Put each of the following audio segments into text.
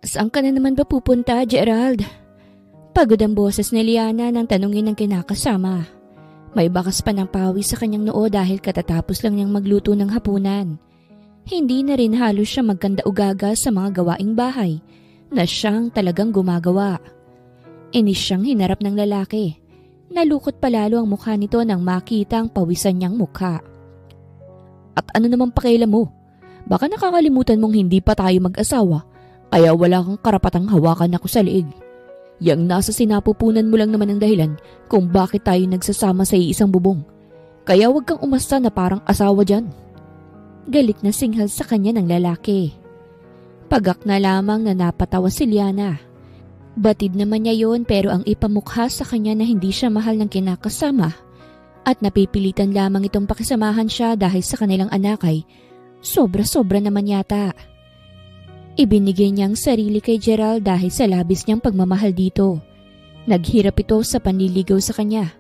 Saan ka na naman ba pupunta, Gerald? Pagod ang boses ni Liana nang tanungin ng kinakasama. May bakas pa ng pawis sa kanyang noo dahil katatapos lang niyang magluto ng hapunan. Hindi na rin halos siya magkanda-ugaga sa mga gawaing bahay na siyang talagang gumagawa. Inis siyang hinarap ng lalaki. Nalukot palalo ang mukha nito nang makita ang pawisan niyang mukha. At ano naman pakialam mo? Baka nakakalimutan mong hindi pa tayo mag-asawa, kaya wala kang karapatang hawakan ako sa liig. Yang nasa sinapupunan mo lang naman ang dahilan kung bakit tayo nagsasama sa iisang bubong. Kaya huwag kang umasta na parang asawa dyan. Galit na singhal sa kanya ng lalaki. Pagak na lamang na napatawa si Liana. Batid naman niya yon, pero ang ipamukha sa kanya na hindi siya mahal ng kinakasama at napipilitan lamang itong pakisamahan siya dahil sa kanilang anak ay sobra-sobra naman yata. Ibinigay niya ang sarili kay Gerald dahil sa labis niyang pagmamahal dito. Naghirap ito sa panliligaw sa kanya.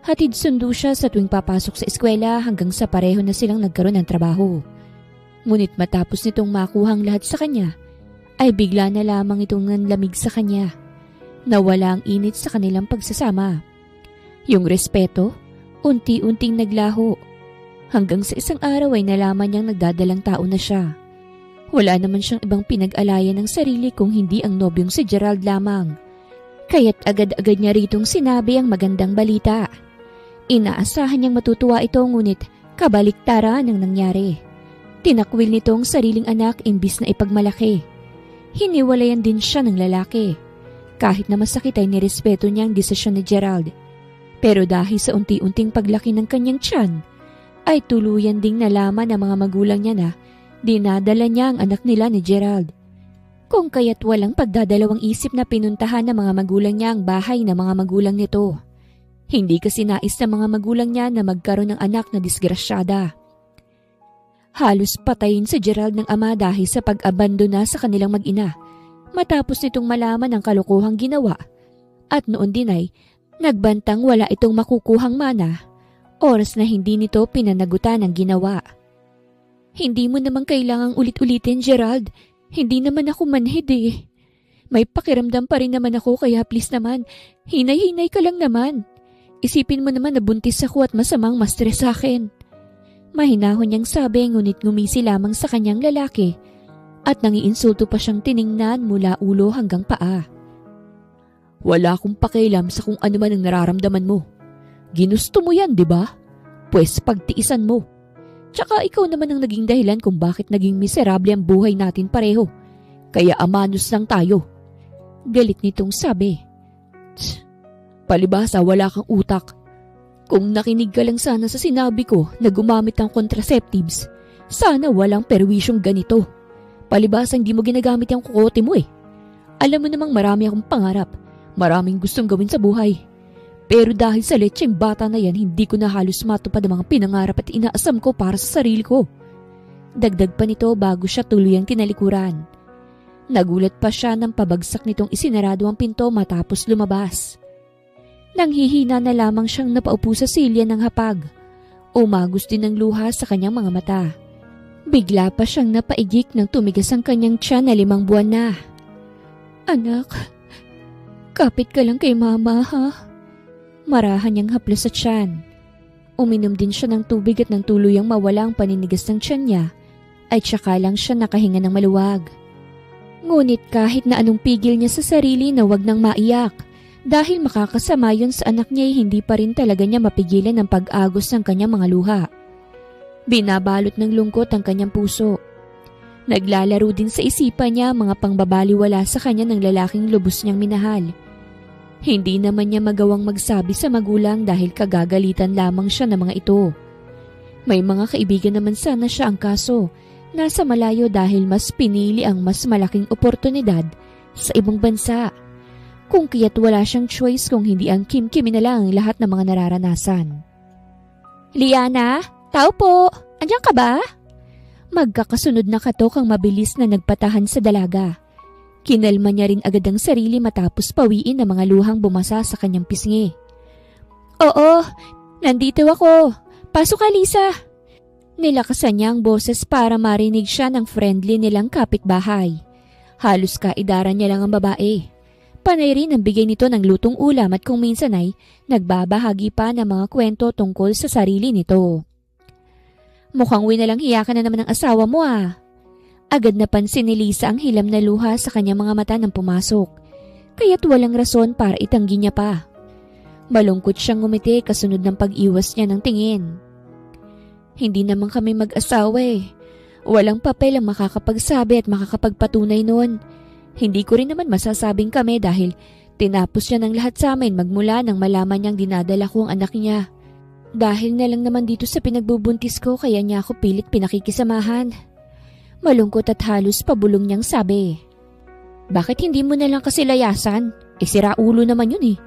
Hatid sundo siya sa tuwing papasok sa eskwela hanggang sa pareho na silang nagkaroon ng trabaho. Ngunit matapos nitong makuha ang lahat sa kanya, ay bigla na lamang itong nanlamig sa kanya. Nawala ang init sa kanilang pagsasama. Yung respeto, unti-unting naglaho. Hanggang sa isang araw ay nalaman niyang nagdadalang tao na siya. Wala naman siyang ibang pinag-alayan ng sarili kung hindi ang nobyong si Gerald lamang. Kaya't agad-agad niya ritong sinabi ang magandang balita. Inaasahan niyang matutuwa ito ngunit kabaliktaran ang nangyari. Tinakwil nito ang sariling anak imbis na ipagmalaki. Hiniwalayan din siya ng lalaki. Kahit na masakit ay nirespeto niya ang desisyon ni Gerald. Pero dahil sa unti-unting paglaki ng kanyang tiyan, ay tuluyan ding nalaman ng mga magulang niya na dinadala niya ang anak nila ni Gerald. Kung kaya't walang pagdadalawang isip na pinuntahan ng mga magulang niya ang bahay ng mga magulang nito. Hindi kasi nais ng mga magulang niya na magkaroon ng anak na disgrasyada. Halos patayin si Gerald ng ama dahil sa pag-abandona sa kanilang mag-ina matapos nitong malaman ang kalokohang ginawa. At noon din ay nagbantang wala itong makukuhang mana, oras na hindi nito pinanagutan ang ginawa. Hindi mo naman kailangang ulit-ulitin, Gerald. Hindi naman ako manhid eh. May pakiramdam pa rin naman ako kaya please naman, hinay-hinay ka lang naman. Isipin mo naman na buntis ako at masamang ma-stress sa akin. Mahinahon niyang sabi ngunit ngumisi lamang sa kanyang lalaki at nangiinsulto pa siyang tiningnan mula ulo hanggang paa. Wala akong pakialam sa kung ano man ang nararamdaman mo. Ginusto mo yan, di ba? Pwes pagtiisan mo. Tsaka ikaw naman ang naging dahilan kung bakit naging miserable ang buhay natin pareho. Kaya amanos lang tayo. Galit nitong sabi. Palibhasa wala kang utak. Kung nakinig ka lang sana sa sinabi ko na gumamit ng contraceptives, sana walang perwisyong ganito. Palibhasa hindi mo ginagamit yung kukote mo eh. Alam mo namang marami akong pangarap. Maraming gustong gawin sa buhay. Pero dahil sa lecheng bata na yan, hindi ko na halos matupad ang mga pinangarap at inaasam ko para sa sarili ko. Dagdag pa nito bago siya tuluyang tinalikuran. Nagulat pa siya nang pabagsak nitong isinarado ang pinto matapos lumabas. Nanghihina na lamang siyang napaupo sa silya ng hapag. Umagos din ng luha sa kanyang mga mata. Bigla pa siyang napaigik nang tumigas ang kanyang tiyan na 5 buwan na. Anak, kapit ka lang kay mama ha? Marahan niyang haplos sa tiyan. Uminom din siya ng tubig at nang tuluyang mawala ang paninigas ng tiyan niya, ay tsaka lang siya nakahinga ng maluwag. Ngunit kahit na anong pigil niya sa sarili na wag nang maiyak, dahil makakasama yun sa anak niya ay hindi pa rin talaga niya mapigilan ang pag-agos ng kanyang mga luha. Binabalot ng lungkot ang kanyang puso. Naglalaro din sa isipan niya mga pangbabaliwala sa kanya ng lalaking lubos niyang minahal. Hindi naman niya magawang magsabi sa magulang dahil kagagalitan lamang siya ng mga ito. May mga kaibigan naman sana siya ang kaso, nasa malayo dahil mas pinili ang mas malaking oportunidad sa ibang bansa. Kung kaya't wala siyang choice kung hindi ang kim-kimi na lang ang lahat ng mga nararanasan. Liana, tao po, andiyan ka ba? Magkakasunod na katok ang mabilis na nagpatahan sa dalaga. Kinalma niya rin agad ang sarili matapos pawiin ang mga luhang bumasa sa kanyang pisngi. Oo, nandito ako. Pasok ka, Lisa. Nilakasan niya ang boses para marinig siya ng friendly nilang kapitbahay. Halos kaidaran niya lang ang babae. Panay rin ang bigay nito ng lutong ulam at kung minsan ay nagbabahagi pa ng mga kwento tungkol sa sarili nito. Mukhang winalang hiya ka na naman ng asawa mo ah. Agad napansin ni Lisa ang hilam na luha sa kanyang mga mata nang pumasok. Kaya't walang rason para itanggi niya pa. Malungkot siyang ngumiti kasunod ng pag-iwas niya ng tingin. Hindi naman kami mag-asawa eh. Walang papel ang makakapagsabi at makakapagpatunay noon. Hindi ko rin naman masasabing kami dahil tinapos niya ng lahat sa amin magmula nang malaman niyang dinadala ko ang anak niya. Dahil na lang naman dito sa pinagbubuntis ko kaya niya ako pilit pinakikisamahan. Malungkot at halos pabulong niyang sabi. Bakit hindi mo na lang kasi layasan? Sira ulo naman yun eh.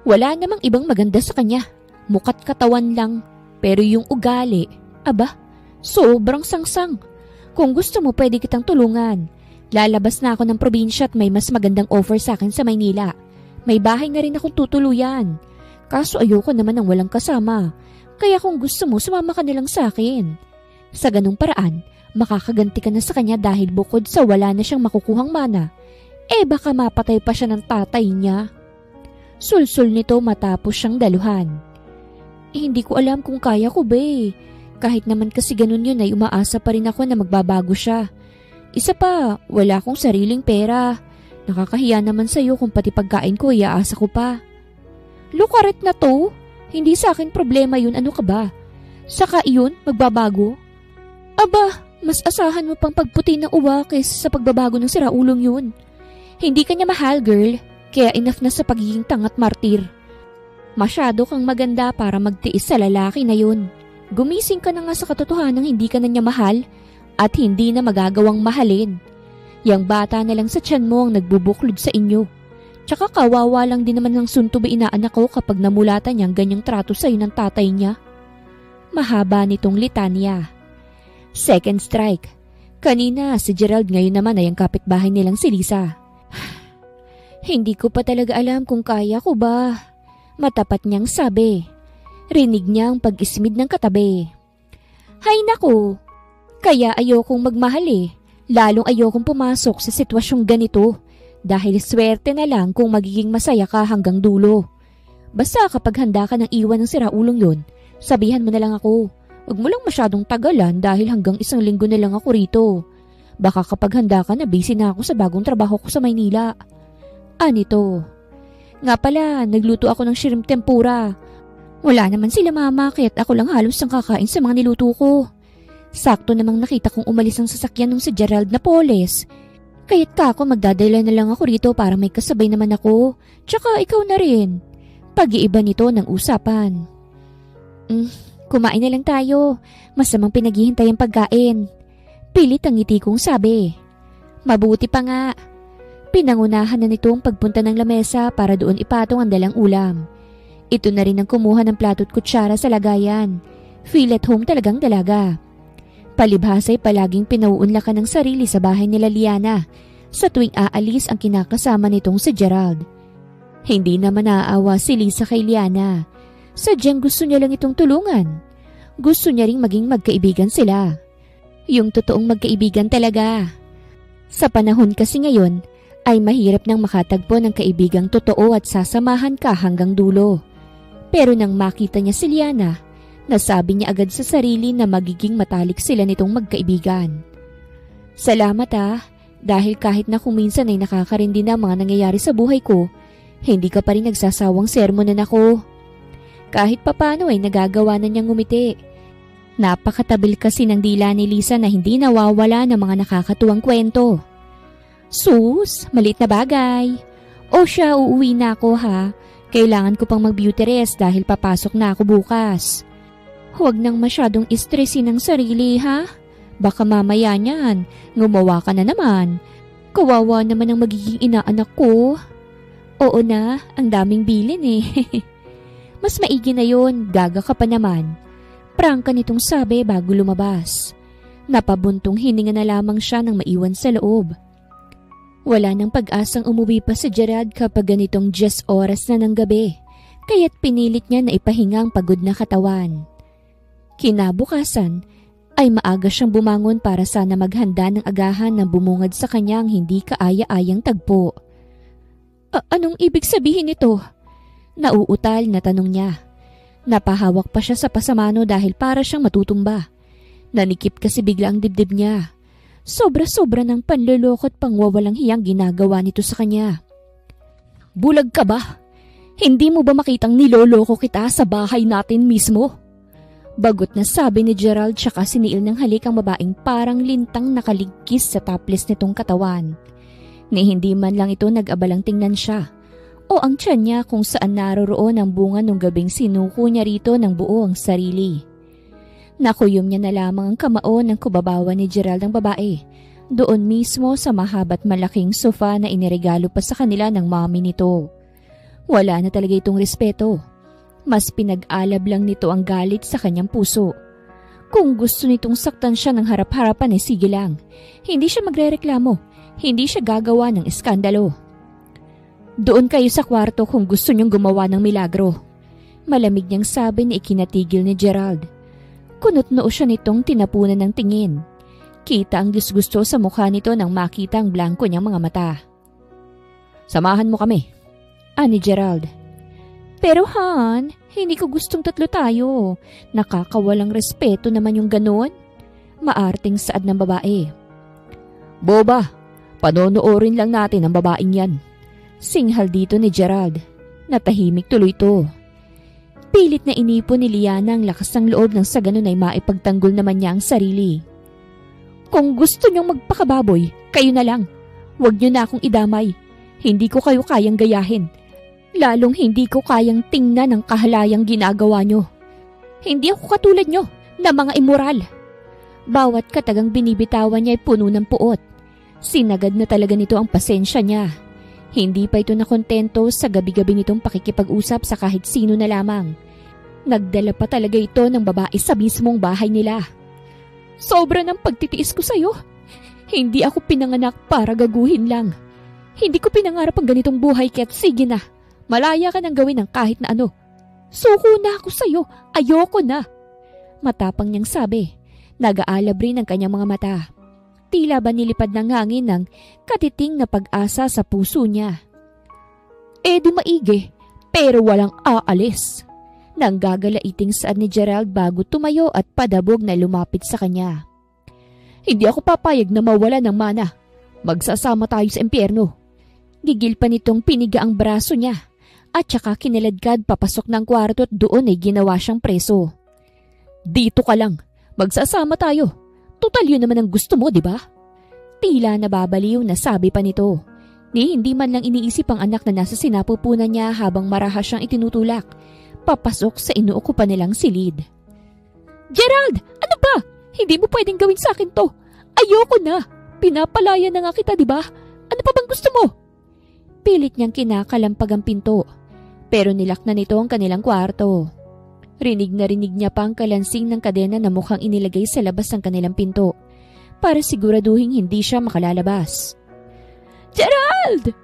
Wala namang ibang maganda sa kanya. Mukat katawan lang. Pero yung ugali, aba, sobrang sangsang. Kung gusto mo pwede kitang tulungan. Lalabas na ako ng probinsya at may mas magandang offer sa akin sa Maynila. May bahay na rin akong tutuluyan. Kaso ayoko naman ng walang kasama. Kaya kung gusto mo, sumama ka na lang sa akin. Sa ganung paraan, makakaganti ka na sa kanya dahil bukod sa wala na siyang makukuhang mana, baka mapatay pa siya ng tatay niya. Sulsul nito matapos siyang daluhan. Hindi ko alam kung kaya ko ba eh. Kahit naman kasi ganun yun ay umaasa pa rin ako na magbabago siya. Isa pa, wala akong sariling pera. Nakakahiya naman sa'yo kung pati pagkain ko iaasa ko pa. Lukaret na to. Hindi sa akin problema yun, ano ka ba? Saka iyon, magbabago? Aba, mas asahan mo pang pagputi ng uwa kaysa sa pagbabago ng siraulong yun. Hindi ka niya mahal, girl. Kaya enough na sa pagiging tangat martir. Masyado kang maganda para magtiis sa lalaki na yun. Gumising ka na nga sa katotohanang hindi ka na niya mahal at hindi na magagawang mahalin. Yang bata na lang sa tiyan mo ang nagbubuklod sa inyo. Tsaka kawawa lang din naman ng suntubi inaanak ko kapag namulatan niyang ganyang trato sa iyo ng tatay niya. Mahaba nitong litanya. Second strike. Kanina si Gerald, ngayon naman ay ang kapitbahay nilang si Lisa. Hindi ko pa talaga alam kung kaya ko ba. Matapat niyang sabi. Rinig niya ang pag-ismid ng katabi. Hay nako, kaya ayokong magmahal eh. Lalong ayokong pumasok sa sitwasyong ganito. Dahil swerte na lang kung magiging masaya ka hanggang dulo. Basta kapag handa ka ng iwan ng siraulong yun, sabihan mo na lang ako. Huwag mo lang masyadong tagalan dahil hanggang 1 linggo na lang ako rito. Baka kapag handa ka na busy na ako sa bagong trabaho ko sa Maynila. Anito? Nga pala, nagluto ako ng shrimp tempura. Wala naman sila mama kaya't ako lang halos ang kakain sa mga niluto ko. Sakto namang nakita kong umalis ang sasakyan ng si Gerald na Poles. Kaya't ka ako magdadala na lang ako rito para may kasabay naman ako. Tsaka ikaw na rin. Pag-iiba nito ng usapan. Kumain na lang tayo. Masamang pinaghihintay ang pagkain. Pilit ang ngiti kong sabi. Mabuti pa nga. Pinangunahan na nito ang pagpunta ng lamesa para doon ipatong ang dalang ulam. Ito na rin ang kumuha ng plato at kutsara sa lagayan. Feel at home talagang dalaga. Palibhasa'y palaging pinauunlakan ng sarili sa bahay nila Liana sa tuwing aalis ang kinakasama nitong si Gerald. Hindi naman naaawa si Lisa kay Liana. Sadyang gusto niya lang itong tulungan. Gusto niya ring maging magkaibigan sila. Yung totoong magkaibigan talaga. Sa panahon kasi ngayon, ay mahirap nang makatagpo ng kaibigang totoo at sasamahan ka hanggang dulo. Pero nang makita niya si Liana, nasabi niya agad sa sarili na magiging matalik sila nitong magkaibigan. Salamat dahil kahit na kung minsan ay nakakarindi na mga nangyayari sa buhay ko, hindi ka pa rin nagsasawang sermonan ako. Kahit papano ay nagagawa na niyang ngumiti. Napakatabil kasi ng dila ni Lisa na hindi nawawala ng mga nakakatuwang kwento. Sus, maliit na bagay. O siya, uuwi na ako ha. Kailangan ko pang mag-beauty rest dahil papasok na ako bukas. Huwag nang masyadong istresin ng sarili ha. Baka mamaya niyan, gumawa ka na naman. Kawawa naman ang magiging inaanak ko. Oo na, ang daming bilin eh. Mas maigi na yon, gaga ka pa naman. Prangka nitong sabi bago lumabas. Napabuntong hininga na lamang siya nang maiwan sa loob. Wala nang pag-asang umuwi pa si Gerald kapag ganitong 10 oras na ng gabi, kaya't pinilit niya na ipahinga ang pagod na katawan. Kinabukasan ay maaga siyang bumangon para sana maghanda ng agahan na bumungad sa kanyang hindi kaaya-ayang tagpo. Anong ibig sabihin nito? Nauutal na tanong niya. Napahawak pa siya sa pasamano dahil para siyang matutumba. Nanikip kasi bigla ang dibdib niya. Sobra-sobra ng panlulokot pangwawalang hiyang ginagawa nito sa kanya. Bulag ka ba? Hindi mo ba makitang niloloko kita sa bahay natin mismo? Bagot na sabi ni Gerald tsaka siniil ng halik ang babaeng parang lintang nakaligkis sa topless nitong katawan. Ni hindi man lang ito nag-abalang tingnan siya o ang tiyan niya kung saan naroroon ang bunga nung gabing sinuko niya rito ng buo ang sarili. Nakuyom niya na lamang ang kamao ng kubabawa ni Gerald ang babae doon mismo sa mahaba't malaking sofa na iniregalo pa sa kanila ng mami nito. Wala na talaga itong respeto. Mas pinag-alab lang nito ang galit sa kanyang puso. Kung gusto nitong saktan siya ng harap-harapan ay sige lang. Hindi siya magrereklamo. Hindi siya gagawa ng iskandalo. Doon kayo sa kwarto kung gusto niyong gumawa ng milagro. Malamig niyang sabi na ikinatigil ni Gerald. Kunot-noo siya nitong tinapunan ng tingin. Kita ang disgusto sa mukha nito nang makita ang blanko niyang mga mata. Samahan mo kami, ani Gerald. Pero Han, hindi ko gustong tatlo tayo. Nakakawalang respeto naman yung ganon. Maarting saad ng babae. Boba, panonoorin lang natin ang babaeng yan. Singhal dito ni Gerald. Natahimik tuloy ito. Pilit na inipon ni Liana ang lakas ng loob nang sa ganon ay maipagtanggol naman niya ang sarili. Kung gusto niyong magpakababoy, kayo na lang. Huwag niyo na akong idamay. Hindi ko kayo kayang gayahin. Lalong hindi ko kayang tingnan ang kahalayang ginagawa niyo. Hindi ako katulad niyo na mga immoral. Bawat katagang binibitawan niya ay puno ng puot. Sinagad na talaga nito ang pasensya niya. Hindi pa ito nakontento sa gabi-gabi nitong pakikipag-usap sa kahit sino na lamang. Nagdala pa talaga ito ng babae sa mismong bahay nila. Sobra ng pagtitiis ko sa'yo. Hindi ako pinanganak para gaguhin lang. Hindi ko pinangarap ang ganitong buhay kaya't sige na. Malaya ka nang gawin ng kahit na ano. Suko na ako sa'yo. Ayoko na. Matapang niyang sabi. Nag-aalab rin ang kanyang mga mata. Tila ba nilipad ng hangin ng katiting na pag-asa sa puso niya. Di maigi, pero walang aalis. Nang gagalaiting saad ni Gerald bago tumayo at padabog na lumapit sa kanya. Hindi ako papayag na mawala ng mana. Magsasama tayo sa impyerno. Gigil pa nitong piniga ang braso niya at saka kiniladkad papasok ng kwarto at doon ay ginawa siyang preso. Dito ka lang. Magsasama tayo. Total yun naman ang gusto mo, di ba? Tila nababaliw na sabi pa nito. Ni hindi man lang iniisip ang anak na nasa sinapupunan niya habang marahas siyang itinutulak. Papasok sa inuukupan nilang silid. Gerald! Ano ba? Hindi mo pwedeng gawin sa akin to. Ayoko na. Pinapalaya na nga kita, di ba? Ano pa bang gusto mo? Pilit niyang kinakalampag ang pinto. Pero nilak na nito ang kanilang kwarto. Rinig na rinig niya pa ang kalansing ng kadena na mukhang inilagay sa labas ng kanilang pinto. Para siguraduhin hindi siya makalalabas. Gerald!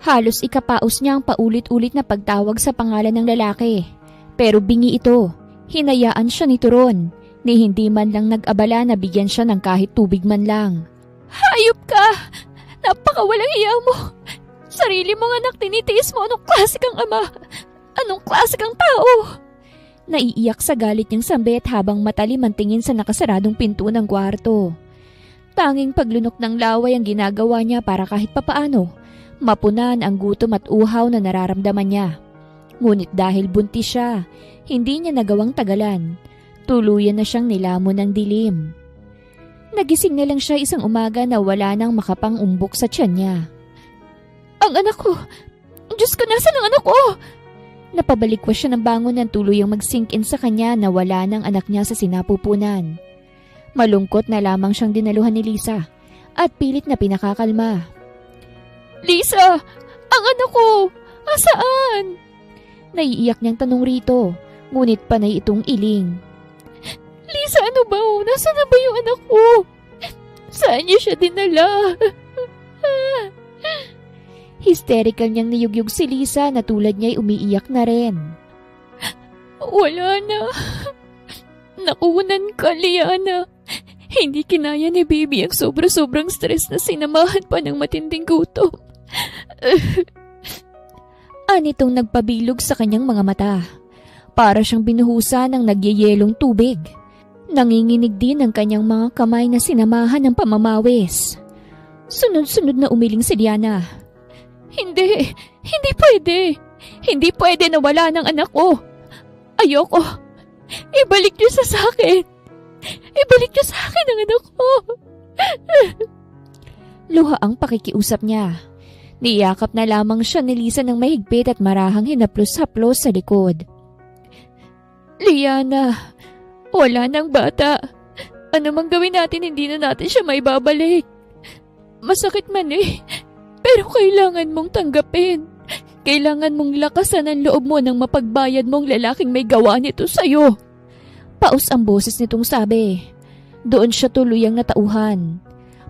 Halos ikapaos niya ang paulit-ulit na pagtawag sa pangalan ng lalaki. Pero bingi ito. Hinayaan siya ni Turon. Ni hindi man lang nag-abala na bigyan siya ng kahit tubig man lang. Hayop ka! Napakawalang hiya mo! Sarili mong anak tinitiis mo. Anong klase kang ama? Anong klase kang tao? Naiiyak sa galit niyang sambit habang matalim ang tingin sa nakasaradong pinto ng kwarto. Tanging paglunok ng laway ang ginagawa niya para kahit papaano mapunan ang gutom at uhaw na nararamdaman niya. Ngunit dahil buntis siya, hindi niya nagawang tagalan. Tuluyan na siyang nilamon ng dilim. Nagising na lang siya isang umaga na wala nang makapang-umbok sa tiyan niya. Ang anak ko! Diyos ko, nasan ang anak ko? Napabalikwas siya ng bangon ng tuluyang mag-sink in sa kanya na wala ng anak niya sa sinapupunan. Malungkot na lamang siyang dinaluhan ni Lisa at pilit na pinakakalma. Lisa! Ang anak ko! Asaan? Naiiyak niyang tanong rito, ngunit panay itong iling. Lisa, ano ba? Nasaan na ba yung anak ko? Saan niya siya dinala? Hysterical niyang niyugyug si Lisa na tulad niya'y umiiyak na rin. Wala na. Nakunan ka, Liana. Hindi kinaya ni baby ang sobra-sobrang stress na sinamahan pa ng matinding gutom. Anitong nagpabilog sa kanyang mga mata. Para siyang binuhusan ng nagyayelong tubig. Nanginginig din ang kanyang mga kamay na sinamahan ng pamamawis. Sunod-sunod na umiling si Liana. Hindi pwede. Hindi pwede na wala ng anak ko. Ayoko. Ibalik niyo sa akin. Ibalik niyo sa akin ang anak ko. Luha ang pakikiusap niya. Niyakap na lamang siya ni Lisa ng mahigpit at marahang hinaplos-haplos sa likod. Liana, wala nang bata. Ano mang gawin natin, hindi na natin siya maibabalik. Masakit man pero kailangan mong tanggapin. Kailangan mong lakasan ang loob mo nang mapagbayad mong lalaking may gawa nito sa'yo. Paus ang boses nitong sabi. Doon siya tuluyang natauhan.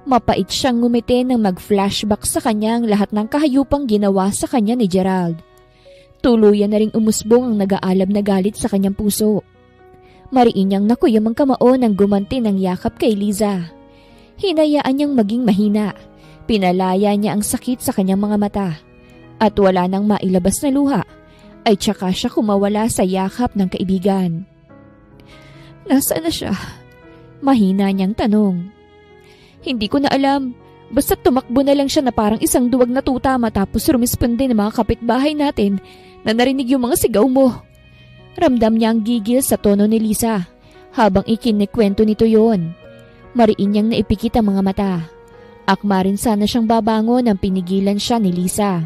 Mapait siyang ngumiti nang mag-flashback sa kanya ang lahat ng kahayupang ginawa sa kanya ni Gerald. Tuluyan na ring umusbong ang nag-aalab na galit sa kanyang puso. Mariin niyang nakuyam ang kamao nang gumanti ng yakap kay Liza. Hinayaan niyang maging mahina. Pinalaya niya ang sakit sa kanyang mga mata. At wala nang mailabas na luha, ay tsaka siya kumawala sa yakap ng kaibigan. Nasaan na siya? Mahina niyang tanong. Hindi ko na alam. Basta tumakbo na lang siya na parang isang duwag na tuta matapos rumisponde ng mga kapitbahay natin na narinig yung mga sigaw mo. Ramdam niya ang gigil sa tono ni Lisa habang ikinikwento nito yon. Mariin niyang naipikit ang mga mata. Akma rin sana siyang babangon nang pinigilan siya ni Lisa.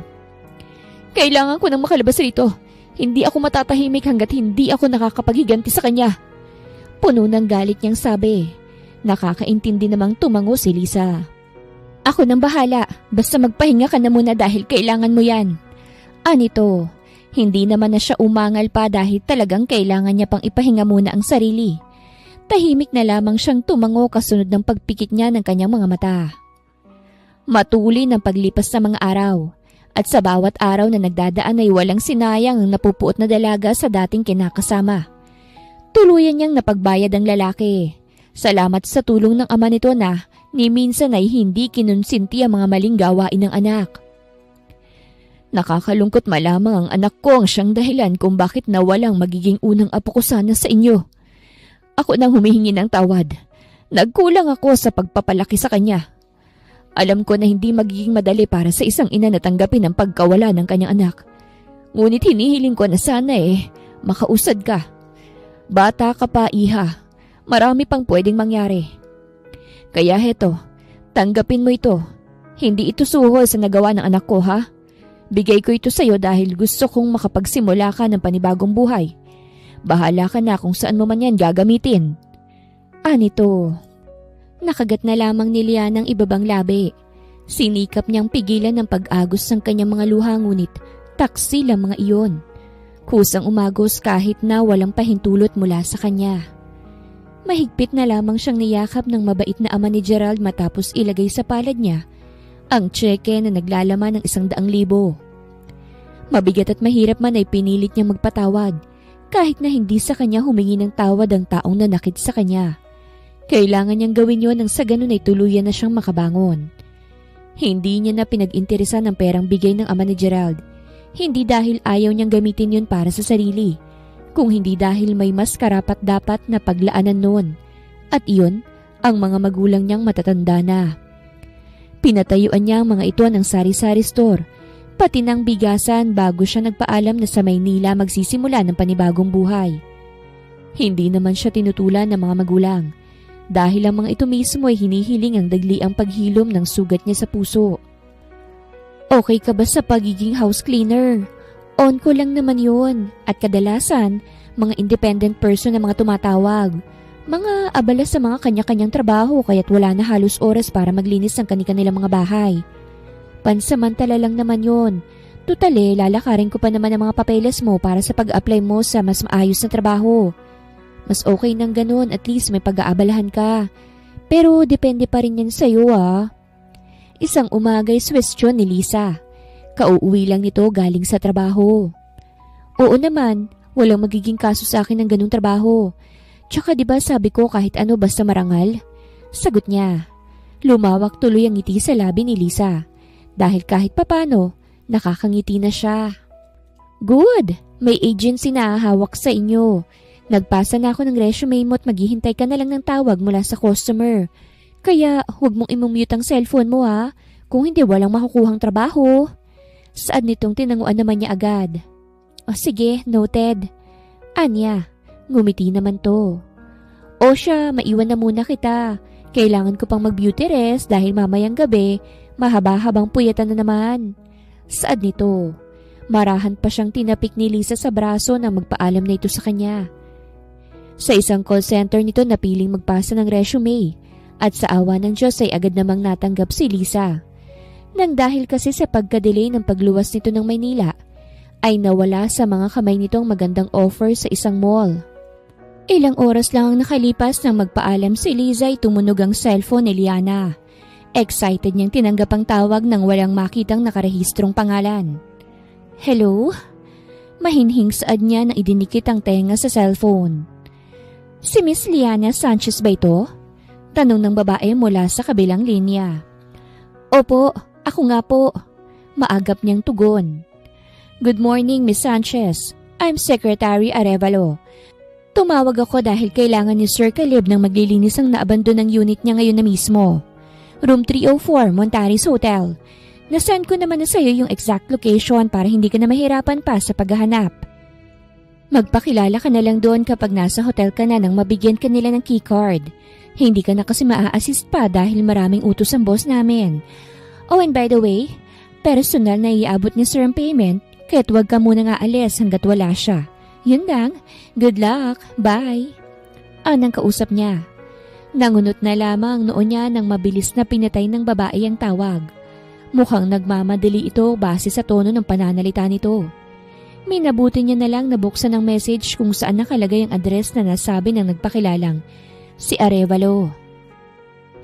Kailangan ko nang makalabas rito. Hindi ako matatahimik hanggat hindi ako nakakapaghiganti sa kanya. Puno ng galit niyang sabi. Nakakaintindi namang tumango si Lisa. Ako nang bahala. Basta magpahinga ka na muna dahil kailangan mo yan. Anito, hindi naman na siya umangal pa dahil talagang kailangan niya pang ipahinga muna ang sarili. Tahimik na lamang siyang tumango kasunod ng pagpikit niya ng kanyang mga mata. Matuli ng paglipas ng mga araw. At sa bawat araw na nagdadaan ay walang sinayang ang napupuot na dalaga sa dating kinakasama. Tuluyan niyang napagbayad ang lalaki. Salamat sa tulong ng ama nito na ni minsan ay hindi kinonsinti ang mga maling gawain ng anak. Nakakalungkot malamang ang anak ko ang siyang dahilan kung bakit nawalang magiging unang apo ko sana sa inyo. Ako nang humihingi ng tawad. Nagkulang ako sa pagpapalaki sa kanya. Alam ko na hindi magiging madali para sa isang ina na tanggapin ang pagkawala ng kanyang anak. Ngunit hinihiling ko na sana makausad ka. Bata ka pa, iha. Marami pang pwedeng mangyari. Kaya heto, tanggapin mo ito. Hindi ito suhol sa nagawa ng anak ko, ha? Bigay ko ito sa'yo dahil gusto kong makapagsimula ka ng panibagong buhay. Bahala ka na kung saan mo man yan gagamitin. Anito. Nakagat na lamang ni Liana ang ibabang labi. Sinikap niyang pigilan ng pag-agos ng kanyang mga luha ngunit taksi lang mga iyon. Kusang umagos kahit na walang pahintulot mula sa kanya. Mahigpit na lamang siyang niyakap ng mabait na ama ni Gerald matapos ilagay sa palad niya ang tseke na naglalaman ng 100,000. Mabigat at mahirap man ay pinilit niyang magpatawad kahit na hindi sa kanya humingi ng tawad ang taong nanakit sa kanya. Kailangan niyang gawin yon nang sa ganun ay tuluyan na siyang makabangon. Hindi niya na pinag-interesan ang perang bigay ng ama ni Gerald. Hindi dahil ayaw niyang gamitin yon para sa sarili, kung hindi dahil may mas karapat-dapat na paglaanan noon. At iyon, ang mga magulang niyang matatanda na. Pinatayuan niya ang mga ito ng sari-sari store, pati ng bigasan bago siya nagpaalam na sa Maynila magsisimula ng panibagong buhay. Hindi naman siya tinutulan ng mga magulang. Dahil ang mga ito mismo ay hinihiling ang dagliang paghilom ng sugat niya sa puso. Okay ka ba sa pagiging house cleaner? On ko lang naman yun. At kadalasan, mga independent person na mga tumatawag. Mga abala sa mga kanya-kanyang trabaho kaya't wala na halos oras para maglinis ng kanilang mga bahay. Pansamantala lang naman yun. Tutale, lalakarin ko pa naman ang mga papeles mo para sa pag-apply mo sa mas maayos na trabaho. Mas okay nang ganun, at least may pag-aabalahan ka. Pero depende pa rin yan sa'yo Isang umagay swestyon ni Lisa. Kauuwi lang nito galing sa trabaho. Oo naman, walang magiging kaso sa akin ng ganung trabaho. Tsaka diba sabi ko kahit ano basta marangal? Sagot niya. Lumawak tuloy ang ngiti sa labi ni Lisa dahil kahit papano nakakangiti na siya. Good! May agency na hawak sa inyo. Nagpasa na ako ng resume mo at maghihintay ka na lang ng tawag mula sa customer. Kaya huwag mong imumute ang cellphone mo ha, kung hindi walang makukuhang trabaho. Saad nitong tinanguan naman niya agad. O sige, noted. Anya, ngumiti naman to. O siya, maiwan na muna kita. Kailangan ko pang mag-beauty rest dahil mamayang gabi, mahaba-habang puyatan na naman. Saad nito. Marahan pa siyang tinapik ni Lisa sa braso nang magpaalam na ito sa kanya. Sa isang call center nito napiling magpasa ng resume at sa awa ng Diyos ay agad namang natanggap si Lisa. Nang dahil kasi sa pagkadelay ng pagluwas nito ng Maynila, ay nawala sa mga kamay nitong magandang offer sa isang mall. Ilang oras lang ang nakalipas nang magpaalam si Liza ay tumunog ang cellphone ni Liana. Excited niyang tinanggap ang tawag nang walang makitang nakarehistrong pangalan. Hello? Mahinhing saad niya nang idinikit ang tenga sa cellphone. Si Miss Liana Sanchez ba ito? Tanong ng babae mula sa kabilang linya. Opo, ako nga po. Maagap niyang tugon. Good morning, Miss Sanchez. I'm Secretary Arevalo. Tumawag ako dahil kailangan ni Sir Caleb ng maglilinis ang naabandon ng unit niya ngayon na mismo. Room 304, Montaris Hotel. Nasend ko naman na sa iyo yung exact location para hindi ka na mahirapan pa sa paghahanap. Magpakilala ka na lang doon kapag nasa hotel ka na nang mabigyan ka nila ng keycard. Hindi ka na kasi maa-assist pa dahil maraming utos ang boss namin. Oh, and by the way, personal na iabot ni Sir ang payment kaya't huwag ka muna nga alis hanggat wala siya. Yun lang. Good luck. Bye. Anang kausap niya. Nangunot na lamang noon niya nang mabilis na pinatay ng babae ang tawag. Mukhang nagmamadali ito base sa tono ng pananalita nito. Minabuti niya na lang nabuksan ang message kung saan nakalagay ang address na nasabi ng nagpakilalang, si Arevalo.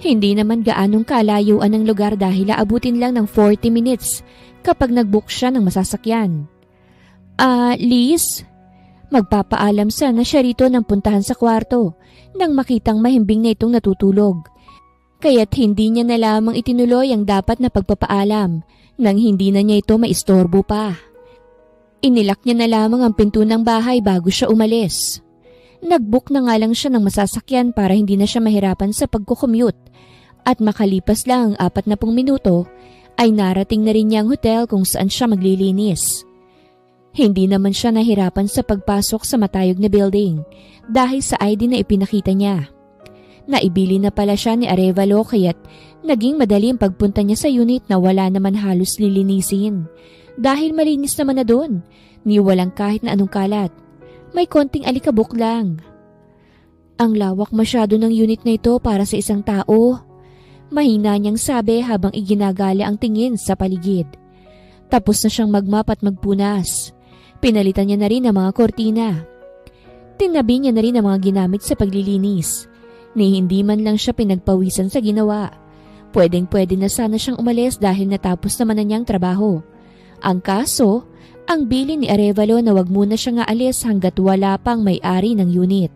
Hindi naman gaanong kalayuan ng lugar dahil aabutin lang ng 40 minutes kapag nag-book siya ng masasakyan. Liz? Magpapaalam sana siya rito ng puntahan sa kwarto nang makitang mahimbing na itong natutulog. Kaya't hindi niya na lamang itinuloy ang dapat na pagpapaalam nang hindi na niya ito maistorbo pa. Inilak niya na lamang ang pinto ng bahay bago siya umalis. Nag-book na nga lang siya ng masasakyan para hindi na siya mahirapan sa pagkukommute at makalipas lang ang 40 minuto ay narating na rin niya ang hotel kung saan siya maglilinis. Hindi naman siya nahirapan sa pagpasok sa matayog na building dahil sa ID na ipinakita niya. Naibili na pala siya ni Arevalo kaya't naging madali ang pagpunta niya sa unit na wala naman halos lilinisin. Dahil malinis naman na doon, ni walang kahit na anong kalat. May konting alikabok lang. Ang lawak masyado ng unit na ito para sa isang tao. Mahina niyang sabi habang iginagala ang tingin sa paligid. Tapos na siyang magmap at magpunas. Pinalitan niya na rin ang mga kortina. Tinabi niya na rin ang mga ginamit sa paglilinis. Ni hindi man lang siya pinagpawisan sa ginawa. Pwedeng-pwede na sana siyang umalis dahil natapos naman na niyang trabaho. Ang kaso, ang bilin ni Arevalo na wag muna siya nga alis hanggat wala pang may-ari ng unit.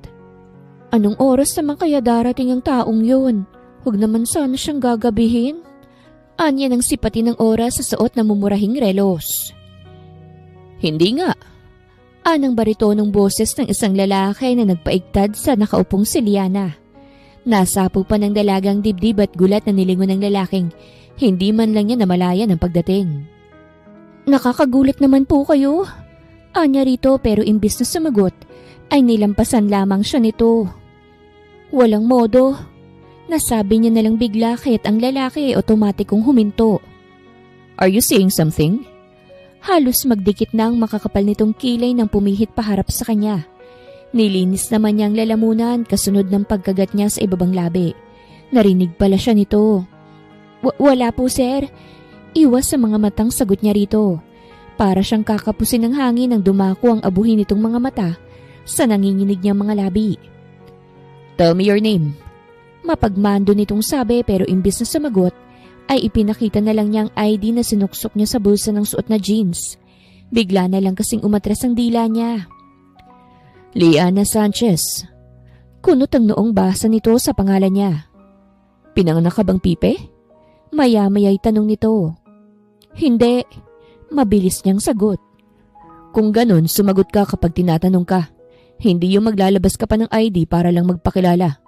Anong oras naman kaya darating ang taong yun? Huwag naman sana siyang gagabihin. Anya ng sipati ng oras sa suot na mumurahing relos. Hindi nga. Anang baritonong boses ng isang lalaki na nagpaigtad sa nakaupong si Liana. Nasapo pa ng dalagang dibdib at gulat na nilingon ng lalaking hindi man lang niya namalayan ang pagdating. Nakakagulat naman po kayo. Anya rito pero imbis na sumagot ay nilampasan lamang siya nito. Walang modo. Nasabi niya na lang bigla kaya't ang lalaki ay otomatikong huminto. Are you saying something? Halos magdikit na ang makakapal nitong kilay nang pumihit paharap sa kanya. Nilinis naman niya ang lalamunan kasunod ng pagkagat niya sa ibabang labi. Narinig pala siya nito. Wala po sir. Iwas sa mga matang sagot niya rito. Para siyang kakapusin ng hangin nang dumako ang abuhin nitong mga mata sa nanginginig niyang mga labi. Tell me your name. Mapagmando nitong sabi pero imbis na sumagot ay ipinakita na lang niyang ID na sinuksok niya sa bulsa ng suot na jeans. Bigla na lang kasing umatras ang dila niya. Liana Sanchez. Kunot ang noong basa nito sa pangalan niya. Pinanganak ka bang, Pipe? Maya-maya'y tanong nito. Hindi. Mabilis niyang sagot. Kung ganun, sumagot ka kapag tinatanong ka. Hindi yung maglalabas ka pa ng ID para lang magpakilala.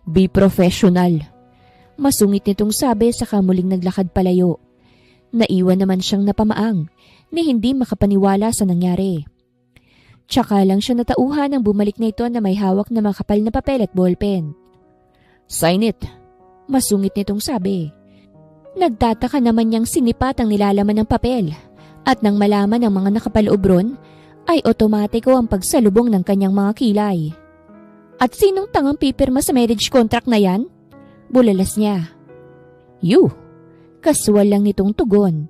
Be professional. Masungit nitong sabi saka muling naglakad palayo. Naiwan naman siyang napamaang na hindi makapaniwala sa nangyari. Tsaka lang siya natauhan nang bumalik na ito na may hawak na makapal na papel at ballpen. Sign it. Masungit nitong sabi. Nagtataka naman niyang sinipat ang nilalaman ng papel at nang malaman ng mga nakapaloob ron ay otomatiko ang pagsalubong ng kanyang mga kilay. At sinong tangang pipirma sa marriage contract na yan? Bulalas niya. You! Kaswal lang nitong tugon.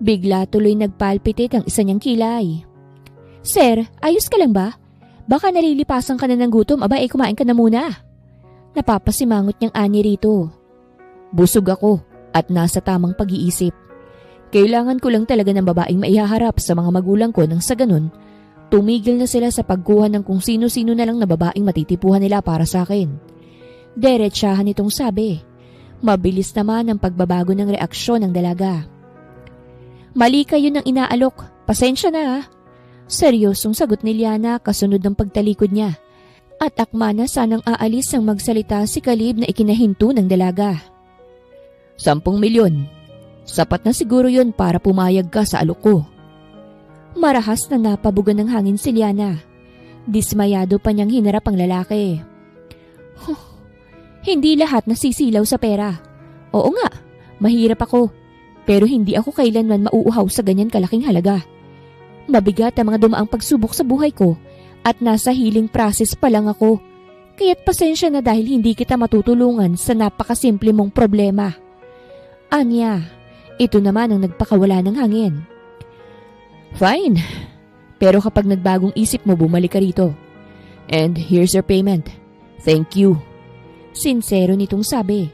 Bigla tuloy nagpalpitate ang isa niyang kilay. Sir, ayos ka lang ba? Baka nalilipasan ka na ng gutom, aba kumain ka na muna. Napapasimangot niyang ani rito. Busog ako at nasa tamang pag-iisip. Kailangan ko lang talaga ng babaeng maihaharap sa mga magulang ko nang sa ganun, tumigil na sila sa pagkuha ng kung sino-sino na lang na babaeng matitipuhan nila para sa akin. Derechahan itong sabi. Mabilis naman ang pagbabago ng reaksyon ng dalaga. Mali kayo ng inaalok. Pasensya na ha. Seryosong sagot ni Liana kasunod ng pagtalikod niya. At akma na sanang aalis ang magsalita si Kalib na ikinahinto ng dalaga. 10 milyon. Sapat na siguro yun para pumayag ka sa alok ko. Marahas na napabugan ng hangin si Liana. Dismayado pa niyang hinarap ang lalaki. Hindi lahat nasisilaw sa pera. Oo nga, mahirap ako. Pero hindi ako kailanman mauuhaw sa ganyan kalaking halaga. Mabigat ang mga dumaang pagsubok sa buhay ko at nasa healing process pa lang ako. Kaya't pasensya na dahil hindi kita matutulungan sa napakasimple mong problema. Anya, ito naman ang nagpakawala ng hangin. Fine, pero kapag nagbagong isip mo bumalik ka rito. And here's your payment. Thank you. Sinsero nitong sabi.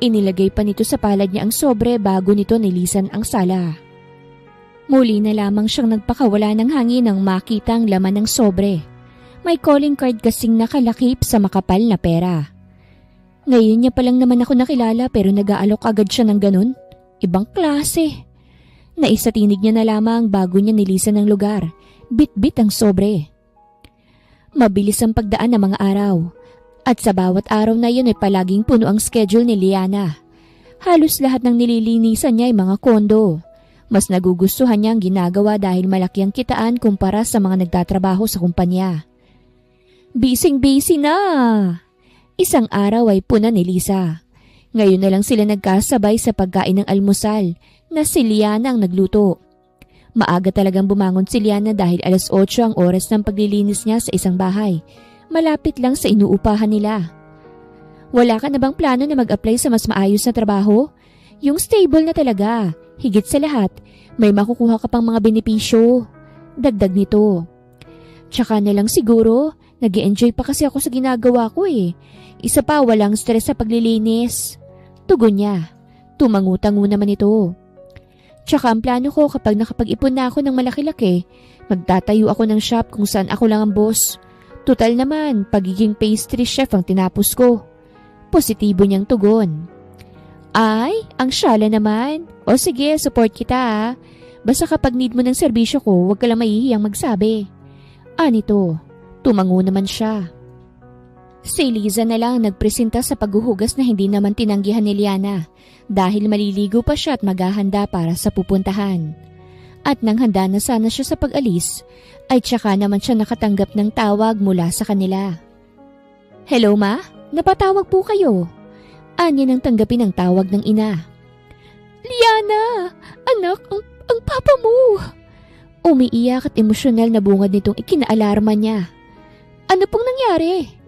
Inilagay pa nito sa palad niya ang sobre bago nito nilisan ang sala. Muli na lamang siyang nagpakawala ng hangin nang makita ang laman ng sobre. May calling card kasing nakalakip sa makapal na pera. Ngayon niya pa lang naman ako nakilala pero nag-aalok agad siya ng ganun. Ibang klase. Naisatinig niya na lamang bago niya nilisan ang lugar. Bit-bit ang sobre. Mabilis ang pagdaan ng mga araw. At sa bawat araw na yun ay palaging puno ang schedule ni Liana. Halos lahat ng nililinisan niya ay mga kondo. Mas nagugustuhan niya ang ginagawa dahil malaki ang kitaan kumpara sa mga nagtatrabaho sa kumpanya. Busy na! Isang araw ay puna ni Lisa. Ngayon na lang sila nagkasabay sa pagkain ng almusal na si Liana ang nagluto. Maaga talagang bumangon si Liana dahil 8:00 ang oras ng paglilinis niya sa isang bahay. Malapit lang sa inuupahan nila. Wala ka na bang plano na mag-apply sa mas maayos na trabaho? Yung stable na talaga. Higit sa lahat, may makukuha ka pang mga benepisyo. Dagdag nito. Tsaka na lang siguro, nag-e-enjoy pa kasi ako sa ginagawa ko eh. Isa pa, walang stress sa paglilinis. Tugon niya. Tumangu-tangu naman ito. Tsaka ang plano ko kapag nakapag-ipon na ako ng malaki-laki, magtatayo ako ng shop kung saan ako lang ang boss. Tutal naman, pagiging pastry chef ang tinapos ko. Positibo niyang tugon. Ay, ang syala naman. O sige, support kita ha. Basta kapag need mo ng serbisyo ko, huwag ka lang mahihiyang magsabi. Anito, tumango naman siya. Si Liza na lang nagpresenta sa paghuhugas na hindi naman tinanggihan ni Liana dahil maliligo pa siya at maghahanda para sa pupuntahan. At nang handa na sana siya sa pag-alis, ay tsaka naman siya nakatanggap ng tawag mula sa kanila. Hello ma, napatawag po kayo. Anya nang tanggapin ang tawag ng ina. Liana, anak, ang papa mo. Umiiyak at emosyonal na bungad nitong ikinaalarma niya. Ano pong nangyari?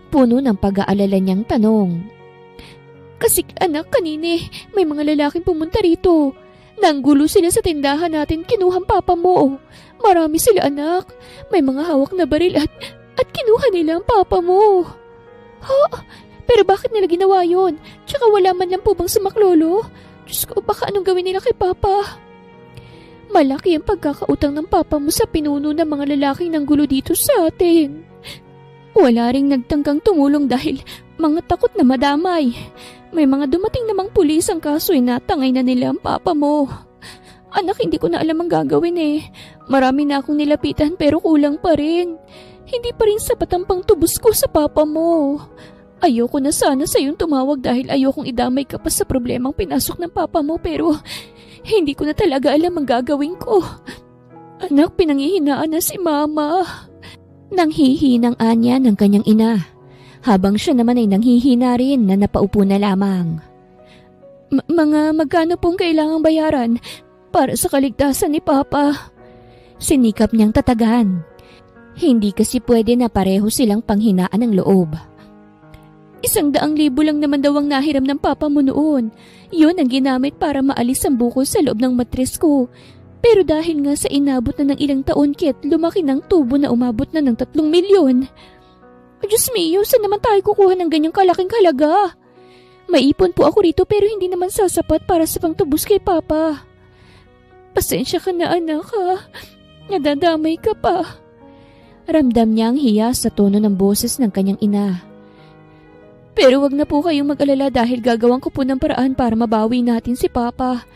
Puno ng pag-aalala niyang tanong. Kasi anak, kanine may mga lalaking pumunta rito. Nanggulo sila sa tindahan natin, kinuhang papa mo. Marami sila anak. May mga hawak na baril at kinuha nila ang papa mo. Ha? Pero bakit nila ginawa yun? Tsaka wala man lang po bang sumaklolo? Diyos ko, baka anong gawin nila kay papa? Malaki ang pagkakautang ng papa mo sa pinuno ng mga lalaking nanggulo dito sa atin. Wala ring nagtangkang tumulong dahil mga takot na madamay. May mga dumating namang pulis, ang kaso ay natangay na nila ang papa mo. Anak, hindi ko na alam ang gagawin eh. Marami na akong nilapitan pero kulang pa rin. Hindi pa rin sapat ang pangtubos ko sa papa mo. Ayoko na sana sa'yong tumawag dahil ayokong idamay ka pa sa problemang pinasok ng papa mo pero hindi ko na talaga alam ang gagawin ko. Anak, pinanghihinaan na si mama. Nanghihinang anya ng kanyang ina, habang siya naman ay nanghihina rin na napaupo na lamang. Mga magkano pong kailangang bayaran para sa kaligtasan ni Papa? Sinikap niyang tatagan. Hindi kasi pwede na pareho silang panghinaan ng loob. 100,000 lang naman daw ang nahiram ng Papa mo noon. Yun ang ginamit para maalis ang bukol sa loob ng matres ko. Pero dahil nga sa inabot na ng ilang taon, Kit, lumaki ng tubo na umabot na ng 3 milyon. Diyos mio, saan naman tayo kukuha ng ganyang kalaking halaga? Maipon po ako rito pero hindi naman sasapat para sa pangtubos kay Papa. Pasensya ka na, anak, ha? Nadadamay ka pa. Ramdam niya ang hiya sa tono ng boses ng kanyang ina. Pero wag na po kayong mag-alala dahil gagawin ko po ng paraan para mabawi natin si Papa.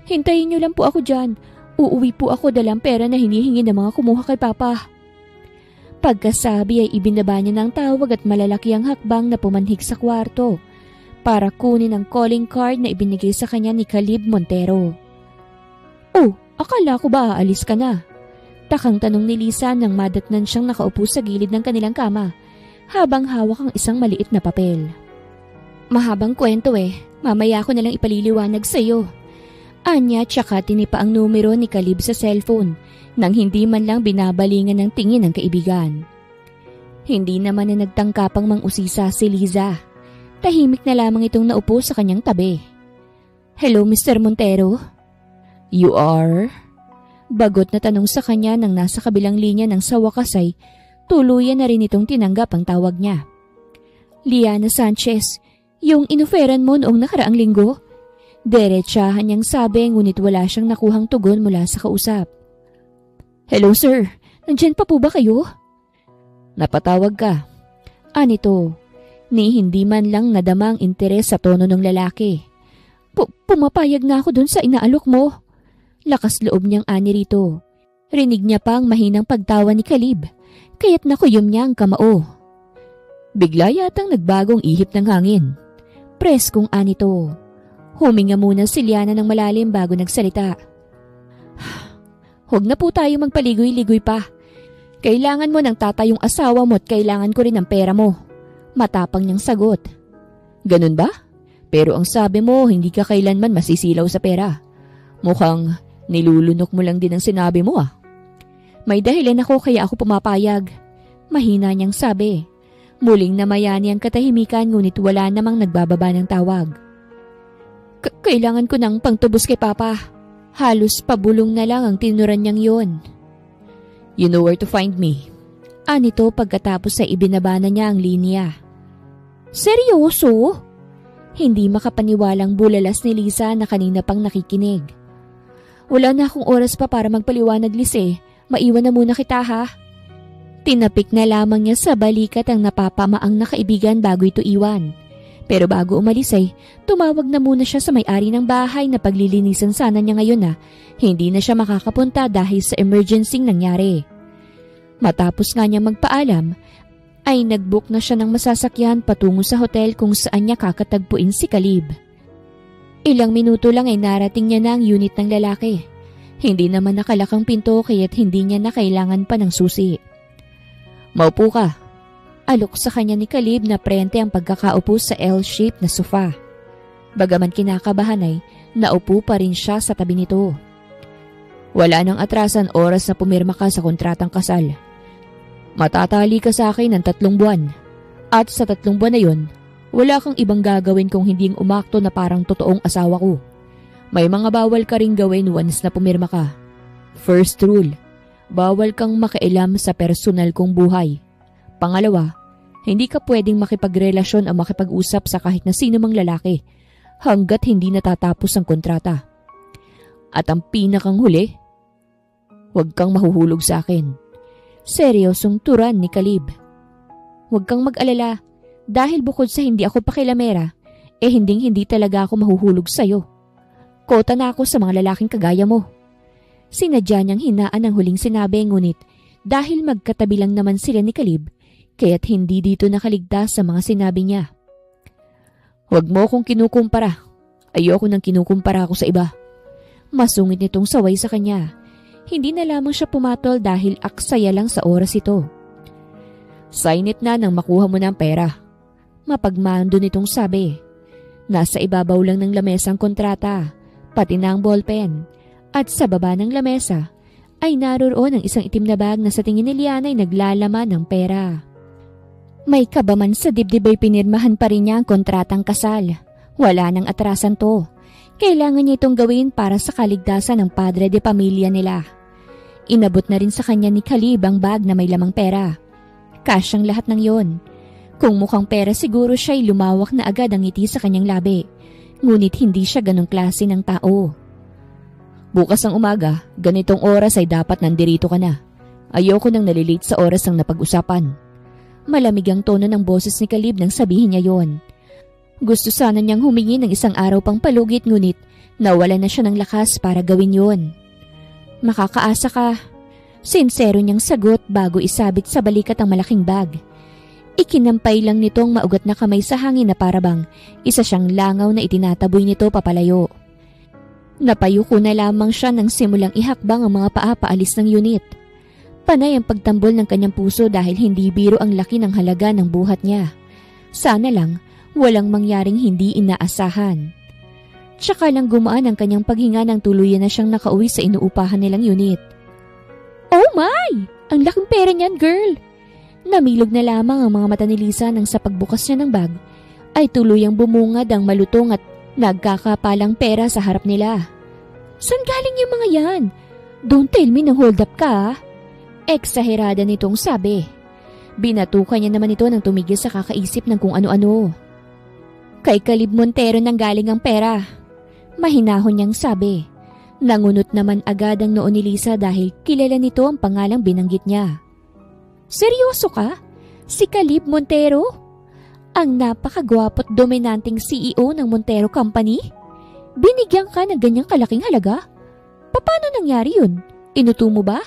Hintayin niyo lang po ako dyan. Uuwi po ako dalang pera na hinihingi ng mga kumuha kay Papa. Pagkasabi ay ibinaba niya ng tawag at malalaki ang hakbang na pumanhik sa kwarto para kunin ang calling card na ibinigay sa kanya ni Caleb Montero. Oh, akala ko ba aalis ka na? Takang tanong ni Lisa nang madatnan siyang nakaupo sa gilid ng kanilang kama habang hawak ang isang maliit na papel. Mahabang kwento eh, mamaya ko nalang ipaliliwanag sa iyo. Anya tsaka tinipa ang numero ni Caleb sa cellphone nang hindi man lang binabalingan ng tingin ng kaibigan. Hindi naman na nagtangkapang mang-usisa si Liza. Tahimik na lamang itong naupo sa kanyang tabi. Hello, Mr. Montero? You are? Bagot na tanong sa kanya nang nasa kabilang linya ng sa wakas ay tuluyan na rin itong tinanggap ang tawag niya. Liana Sanchez, yung inoferan mo noong nakaraang linggo? Diretsahan niyang sabi ngunit wala siyang nakuhang tugon mula sa kausap. Hello sir, nandyan pa po ba kayo? Napatawag ka. Anito, ni hindi man lang nadamang interes sa tono ng lalaki. Pumapayag na ako dun sa inaalok mo. Lakas loob niyang ani rito. Rinig niya pang mahinang pagtawa ni Caleb, kaya't nakuyom niya ang kamao. Bigla yatang nagbagong ihip ng hangin. Preskong anito. Huminga muna si Liana ng malalim bago nagsalita. Huwag na po tayo magpaligoy-ligoy pa. Kailangan mo ng tatayong asawa mo at kailangan ko rin ng pera mo. Matapang niyang sagot. Ganun ba? Pero ang sabi mo, hindi ka kailanman masisilaw sa pera. Mukhang nilulunok mo lang din ang sinabi mo ah. May dahilan ako kaya ako pumapayag. Mahina niyang sabi. Muling namayani ang katahimikan ngunit wala namang nagbababa ng tawag. Kailangan ko ng pangtubos kay Papa. Halos pabulong na lang ang tinuran niyang yon. You know where to find me. Anito pagkatapos ay ibinaba na niya ang linya. Seryoso? Hindi makapaniwalang bulalas ni Lisa na kanina pang nakikinig. Wala na akong oras pa para magpaliwanag, Lise. Maiwan na muna kita ha. Tinapik na lamang niya sa balikat ang napapamaang na kaibigan bago ito iwan. Pero bago umalis ay tumawag na muna siya sa may-ari ng bahay na paglilinisan sana niya ngayon na hindi na siya makakapunta dahil sa emergency nangyari. Matapos nga niya magpaalam, ay nag-book na siya ng masasakyan patungo sa hotel kung saan niya kakatagpuin si Caleb. Ilang minuto lang ay narating niya na ang unit ng lalaki. Hindi naman nakalakang pinto kaya't hindi niya na kailangan pa ng susi. Maupo ka. Alok sa kanya ni Caleb na prente ang pagkakaupo sa L-shaped na sofa. Bagaman kinakabahan ay naupo pa rin siya sa tabi nito. Wala nang atrasan oras na pumirma ka sa kontratang kasal. Matatali ka sa akin ng 3 buwan. At sa 3 buwan na yun, wala kang ibang gagawin kung hindi umakto na parang totoong asawa ko. May mga bawal ka ring gawin once na pumirma ka. First rule, bawal kang makialam sa personal kong buhay. Pangalawa, hindi ka pwedeng makipagrelasyon o makipag-usap sa kahit na sino mang lalaki hanggat hindi natatapos ang kontrata. At ang pinakang huli, huwag kang mahuhulog sa akin. Seryosong turan ni Caleb. Huwag kang mag-alala dahil bukod sa hindi ako pakilamera, hinding-hindi talaga ako mahuhulog sa'yo. Kota na ako sa mga lalaking kagaya mo. Sinadya niyang hinaan ang huling sinabi, ngunit dahil magkatabi lang naman sila ni Caleb, kaya't hindi dito nakaligtas sa mga sinabi niya. Huwag mo akong kinukumpara. Ayoko nang kinukumpara ako sa iba. Masungit nitong saway sa kanya. Hindi na lamang siya pumatol dahil aksaya lang sa oras ito. Sign it na nang makuha mo ng pera. Mapagmando nitong sabi. Nasa ibabaw lang ng lamesa ang kontrata, pati na ang ballpen. At sa baba ng lamesa ay naroon ang isang itim na bag na sa tingin ni Liana ay naglalaman ng pera. May kabaman sa dibdib ay pinirmahan pa rin niya ang kontratang kasal. Wala nang atrasan to. Kailangan niya itong gawin para sa kaligtasan ng padre de pamilya nila. Inabot na rin sa kanya ni Caleb ang bag na may lamang pera. Kasyang lahat ng yon. Kung mukhang pera siguro siya'y lumawak na agad ang ngiti sa kanyang labi. Ngunit hindi siya ganong klase ng tao. Bukas ng umaga, ganitong oras ay dapat nandirito ka na. Ayoko nang nalilate sa oras ng napag-usapan. Malamig ang tono ng boses ni Caleb nang sabihin niya yon. Gusto sana niyang humingi ng isang araw pang palugit, ngunit nawala na siya ng lakas para gawin yon. Makakaasa ka. Sinsero niyang sagot bago isabit sa balikat ang malaking bag. Ikinampay lang nitong maugat na kamay sa hangin na parabang isa siyang langaw na itinataboy nito papalayo. Napayuko na lamang siya nang simulang ihakbang ang mga paa paalis ng unit. Panay ang pagtambol ng kanyang puso dahil hindi biro ang laki ng halaga ng buhat niya. Sana lang walang mangyaring hindi inaasahan. Tsaka lang gumaan ang kanyang paghinga nang tuluyan na siyang nakauwi sa inuupahan nilang unit. Oh my! Ang laking pera niyan, girl! Namilog na lamang ang mga mata ni Lisa nang sa pagbukas niya ng bag ay tuluyang bumungad ang malutong at nagkakapalang pera sa harap nila. Saan galing yung mga yan? Don't tell me nang hold up ka. Eksaherada nitong sabi. Binatukan niya naman ito nang tumigil sa kakaisip ng kung ano-ano. Kay Caleb Montero nang galing ang pera. Mahinahon niyang sabi. Nangunot naman agad ang noo ni Lisa dahil kilala nito ang pangalang binanggit niya. Seryoso ka? Si Caleb Montero? Ang napakagwapo't dominanteng CEO ng Montero Company? Binigyan ka ng ganyang kalaking halaga? Paano nangyari yun? Inuto mo ba?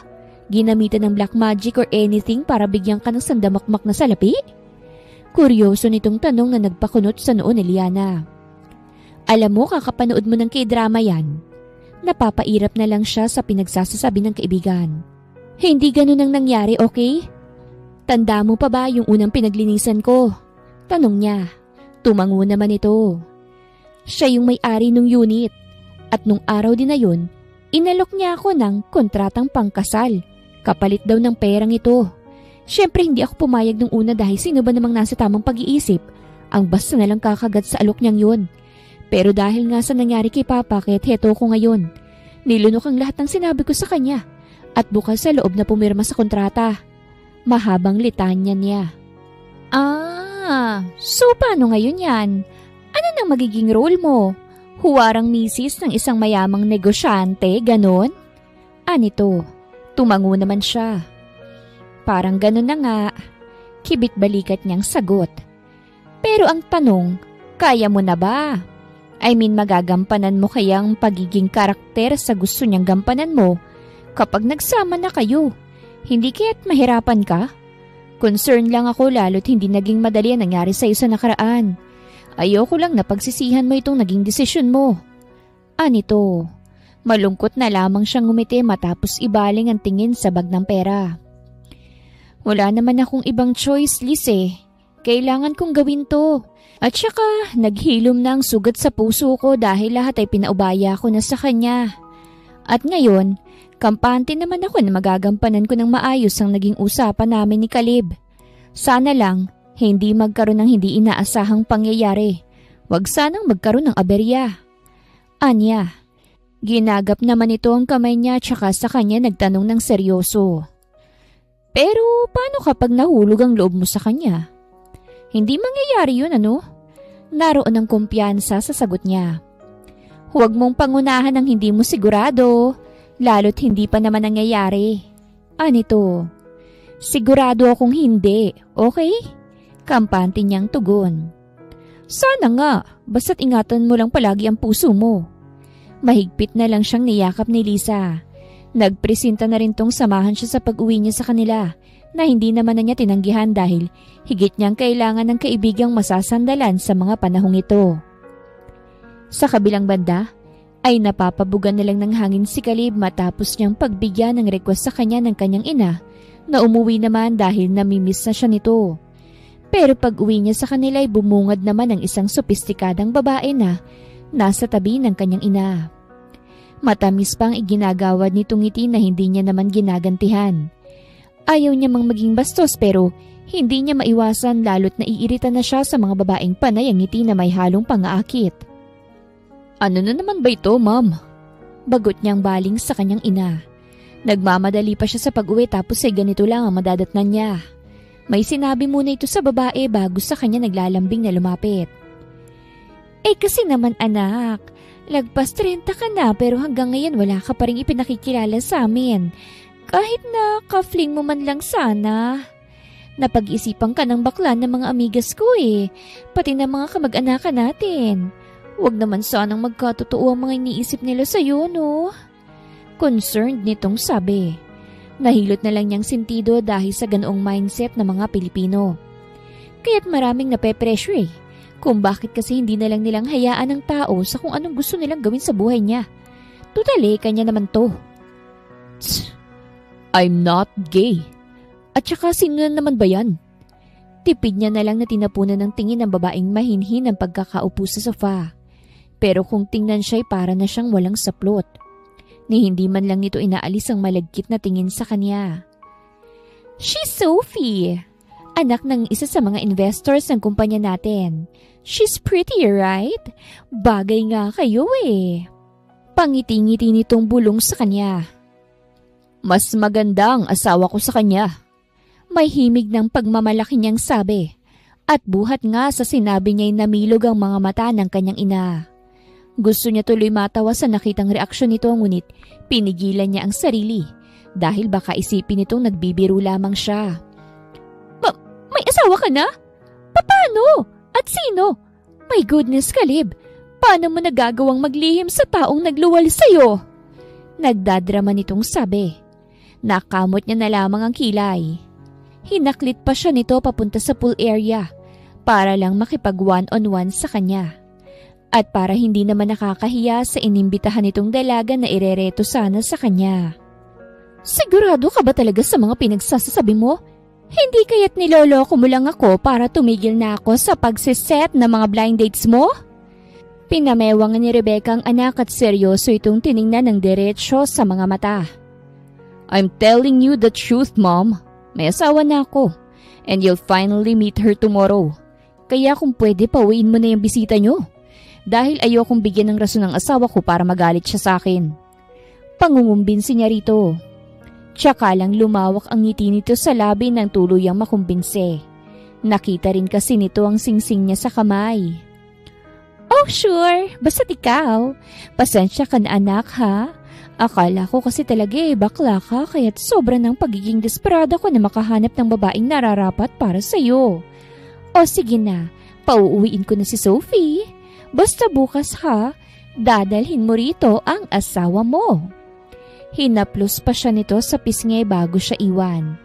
Ginamitan ng black magic or anything para bigyan ka ng sandamakmak na salapi? Kuryoso nitong tanong na nagpakunot sa noo ni Liana. Alam mo, kakapanood mo ng K-drama yan. Napapairap na lang siya sa pinagsasasabi ng kaibigan. Hindi ganun ang nangyari, okay? Tanda mo pa ba yung unang pinaglinisan ko? Tanong niya. Tumango naman ito. Siya yung may-ari ng unit. At nung araw din na yun, inalok niya ako ng kontratang pangkasal. Kapalit daw ng perang ito. Siyempre hindi ako pumayag nung una dahil sino ba namang nasa tamang pag-iisip ang basta nalang kakagat sa alok niyang yun. Pero dahil nga sa nangyari kay Papa, kaya't heto ko ngayon. Nilunok ang lahat ng sinabi ko sa kanya at bukas sa loob na pumirma sa kontrata. Mahabang litanya niya. So paano ngayon yan? Ano nang magiging role mo? Huwarang misis ng isang mayamang negosyante, ganon? Anito, tumango naman siya. Parang ganon na nga. Kibit balikat niyang sagot. Pero ang tanong, kaya mo na ba? I mean, magagampanan mo kayang pagiging karakter sa gusto niyang gampanan mo kapag nagsama na kayo? Hindi kaya't mahirapan ka? Concern lang ako lalo't hindi naging madali ang nangyari sa sa nakaraan. Ayoko lang na pagsisihan mo itong naging desisyon mo. Anito, malungkot na lamang siyang ngumiti matapos ibaling ang tingin sa bag ng pera. Wala naman akong ibang choice, Liz eh. Kailangan kong gawin to. At saka, naghilom na ang sugat sa puso ko dahil lahat ay pinaubaya ko na sa kanya. At ngayon, kampante naman ako na magagampanan ko ng maayos ang naging usapan namin ni Caleb. Sana lang, hindi magkaroon ng hindi inaasahang pangyayari. Huwag sanang magkaroon ng aberya. Anya, ginagap naman ito ang kamay niya tsaka sa kanya nagtanong ng seryoso. Pero paano kapag nahulog ang loob mo sa kanya? Hindi mangyayari yun, ano? Naroon ang kumpiyansa sa sagot niya. Huwag mong pangunahan ang hindi mo sigurado, lalo't hindi pa naman nangyayari. Anito? Sigurado akong hindi, okay? Kampante niyang tugon. Sana nga, basta't ingatan mo lang palagi ang puso mo. Mahigpit na lang siyang niyakap ni Lisa. Nagpresenta na rin tong samahan siya sa pag-uwi niya sa kanila na hindi naman na niya tinanggihan dahil higit niyang kailangan ng kaibigang masasandalan sa mga panahong ito. Sa kabilang banda, ay napapabugan na lang ng hangin si Caleb matapos niyang pagbigyan ng request sa kanya ng kanyang ina na umuwi naman dahil namimiss na siya nito. Pero pag uwi niya sa kanila ay bumungad naman ng isang sopistikadang babae na nasa tabi ng kanyang ina. Matamis pang iginagawad nitong ngiti na hindi niya naman ginagantihan. Ayaw niya mang maging bastos pero hindi niya maiwasan lalo't naiirita na siya sa mga babaeng panay ang ngiti na may halong pangaakit. Ano na naman ba ito, ma'am? Bagot niyang baling sa kanyang ina. Nagmamadali pa siya sa pag-uwi tapos ay ganito lang ang madadatnan niya. May sinabi muna ito sa babae bago sa kanya naglalambing na lumapit. Kasi naman anak, lagpas 30 ka na pero hanggang ngayon wala ka pa rin ipinakikilala sa amin. Kahit na ka-fling mo man lang sana. Napag-isipan ka ng bakla ng mga amigas ko pati ng mga kamag-anakan natin. Huwag naman sanang magkatotoo ang mga iniisip nila sa'yo, no? Concerned nitong sabi. Nahilot na lang niyang sentido dahil sa ganoong mindset ng mga Pilipino. Kaya't maraming nape-pressure kung bakit kasi hindi na lang nilang hayaan ng tao sa kung anong gusto nilang gawin sa buhay niya. Tutali, kanya naman to. Tsk, I'm not gay. At saka sino na naman ba yan? Tipid niya na lang na tinapunan ng tingin ng babaeng mahinhin ang pagkakaupo sa sofa. Pero kung tingnan siya'y para na siyang walang saplot. Ni hindi man lang nito inaalis ang malagkit na tingin sa kanya. She's Sophie, anak ng isa sa mga investors ng kumpanya natin. She's pretty, right? Bagay nga kayo Pangiti-ngiti nitong bulong sa kanya. Mas maganda ang asawa ko sa kanya. May himig ng pagmamalaki niyang sabi. At buhat nga sa sinabi niya'y namilog ang mga mata ng kanyang ina. Gusto niya tuloy matawa sa nakitang reaksyon nito ngunit pinigilan niya ang sarili dahil baka isipin nitong nagbibiro lamang siya. May asawa ka na? Paano? At sino? My goodness, Caleb, paano mo nagagawang maglihim sa taong nagluwal sa'yo? Nagdadrama nitong sabi. Nakamot niya na lamang ang kilay. Hinaklit pa siya nito papunta sa pool area para lang makipag one-on-one sa kanya. At para hindi naman nakakahiya sa inimbitahan nitong dalaga na irereto sana sa kanya. Sigurado ka ba talaga sa mga pinagsasasabi mo? Hindi kaya't niloloko mo lang ako para tumigil na ako sa pagsiset ng mga blind dates mo? Pinamewangan ni Rebecca ang anak at seryoso itong tiningnan ng diretsyo sa mga mata. I'm telling you the truth, Mom. May asawa na ako and you'll finally meet her tomorrow. Kaya kung pwede pauwiin mo na yung bisita nyo. Dahil ayokong bigyan ng rason ng asawa ko para magalit siya sa akin. Pangungumbinsi niya rito. Tsaka lang lumawak ang ngiti nito sa labi ng tuluyang makumbinse. Nakita rin kasi nito ang singsing niya sa kamay. Oh sure, basta't ikaw. Pasensya ka na anak ha. Akala ko kasi talaga bakla ka kaya't sobra ng pagiging desperada ko na makahanap ng babaeng nararapat para sa'yo. O sige na, pauuwiin ko na si Sophie. Basta bukas ha, dadalhin mo rito ang asawa mo. Hinaplos pa siya nito sa pisngi bago siya iwan.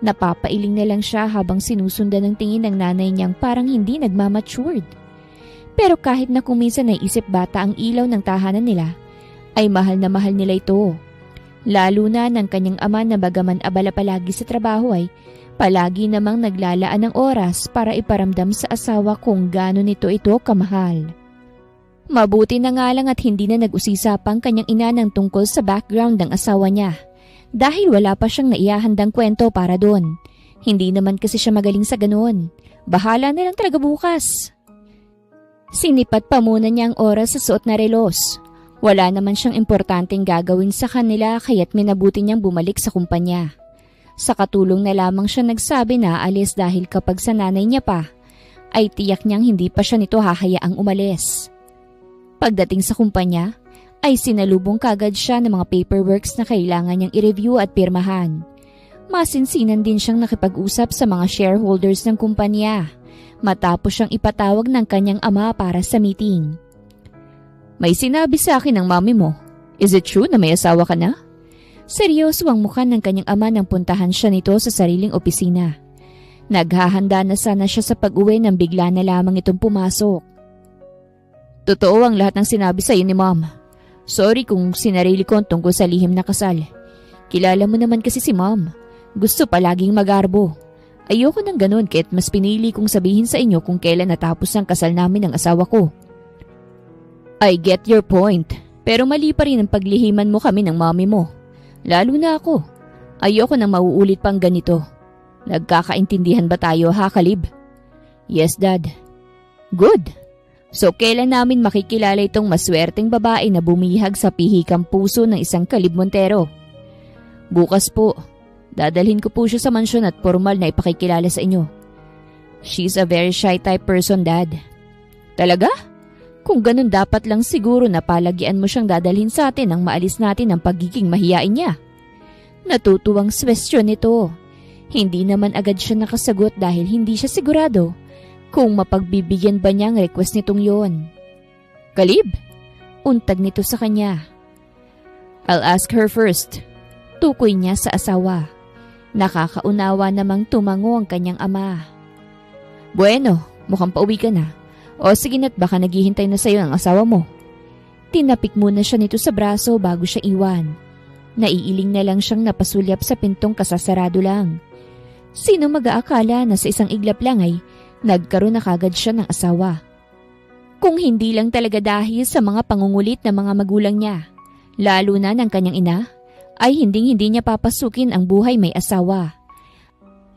Napapailing na lang siya habang sinusundan ng tingin ng nanay niyang parang hindi nagmamatured. Pero kahit na kuminsan naisip bata ang ilaw ng tahanan nila, ay mahal na mahal nila ito. Lalo na ng kanyang ama na bagaman abala palagi sa trabaho ay palagi namang naglalaan ng oras para iparamdam sa asawa kung gaano nito ito kamahal. Mabuti na nga lang at hindi na nag-usisapang kanyang ina ng tungkol sa background ng asawa niya dahil wala pa siyang naihahandang kwento para doon. Hindi naman kasi siya magaling sa ganoon. Bahala na lang talaga bukas. Sinipat pa muna niya ang oras sa suot na relos. Wala naman siyang importanteng gagawin sa kanila kaya't minabuti niyang bumalik sa kumpanya. Sa katulong na lamang siya nagsabi na alis dahil kapag sa nanay niya pa, ay tiyak niyang hindi pa siya nito hahayaang umalis. Pagdating sa kumpanya, ay sinalubong kagad siya ng mga paperworks na kailangan niyang i-review at pirmahan. Masinsinan din siyang nakipag-usap sa mga shareholders ng kumpanya matapos siyang ipatawag ng kanyang ama para sa meeting. May sinabi sa akin ng mami mo. Is it true na may asawa ka na? Seryoso ang mukha ng kanyang ama nang puntahan siya nito sa sariling opisina. Naghahanda na sana siya sa pag-uwi nang bigla na lamang itong pumasok. Totoo ang lahat ng sinabi sa iyo ni Mom. Sorry kung sinarili ko tungkol sa lihim na kasal. Kilala mo naman kasi si Mom. Gusto palaging magarbo. Ayoko ng ganun kaya't mas pinili kong sabihin sa inyo kung kailan natapos ang kasal namin ng asawa ko. I get your point. Pero mali pa rin ang paglihiman mo kami ng mami mo. Lalo na ako. Ayoko nang mauulit pang ganito. Nagkakaintindihan ba tayo ha, Kalib? Yes, Dad. Good. So kailan namin makikilala itong maswerteng babae na bumihag sa pihikang puso ng isang Kalib Montero? Bukas po. Dadalhin ko po siya sa mansyon at formal na ipakikilala sa inyo. She's a very shy type person, Dad. Talaga? Kung ganun dapat lang siguro na palagian mo siyang dadalhin sa atin nang maalis natin ang pagiging mahiyain niya. Natutuwang swestyon nito. Hindi naman agad siya nakasagot dahil hindi siya sigurado kung mapagbibigyan ba niya ang request nitong yon. Kalib? Untag nito sa kanya. I'll ask her first. Tukoy niya sa asawa. Nakakaunawa namang tumango ang kanyang ama. Bueno, mukhang pauwi ka na. O sige na't baka naghihintay na sa'yo ang asawa mo. Tinapik muna siya nito sa braso bago siya iwan. Naiiling na lang siyang napasulyap sa pintong kasasarado lang. Sino mag-aakala na sa isang iglap lang ay nagkaroon na kagad siya ng asawa? Kung hindi lang talaga dahil sa mga pangungulit ng mga magulang niya, lalo na ng kanyang ina, ay hindi niya papasukin ang buhay may asawa.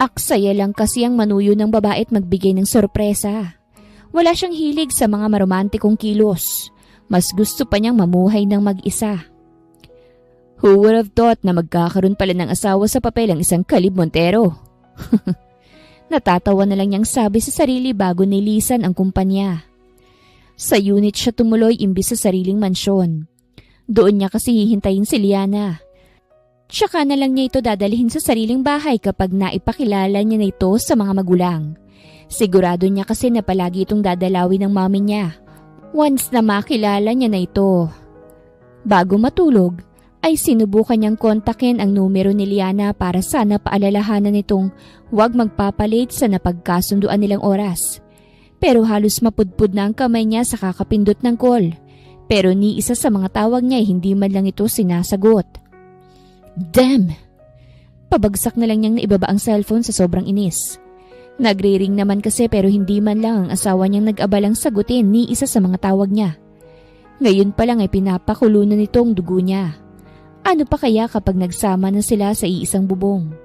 Aksaya lang kasi ang manuyo ng babae at magbigay ng sorpresa. Wala siyang hilig sa mga maromantikong kilos. Mas gusto pa niyang mamuhay ng mag-isa. Who would have thought na magkakaroon pala ng asawa sa papel ang isang Kalib Montero? Natatawa na lang niyang sabi sa sarili bago nilisan ang kumpanya. Sa unit siya tumuloy imbis sa sariling mansyon. Doon niya kasi hihintayin si Liana. Tsaka na lang niya ito dadalhin sa sariling bahay kapag naipakilala niya na ito sa mga magulang. Sigurado niya kasi na palagi itong dadalawin ng mami niya. Once na makilala niya na ito. Bago matulog, ay sinubukan niyang kontakin ang numero ni Liana para sana paalalahanan nitong huwag magpapalit sa napagkasunduan nilang oras. Pero halos mapudpud na ang kamay niya sa kakapindot ng call. Pero ni isa sa mga tawag niya ay hindi man lang ito sinasagot. Damn! Pabagsak na lang niyang naibaba ang cellphone sa sobrang inis. Nagre-ring naman kasi pero hindi man lang ang asawa niyang nag-abalang sagutin ni isa sa mga tawag niya. Ngayon pa lang ay pinapakulo na nitong dugo niya. Ano pa kaya kapag nagsama na sila sa iisang bubong?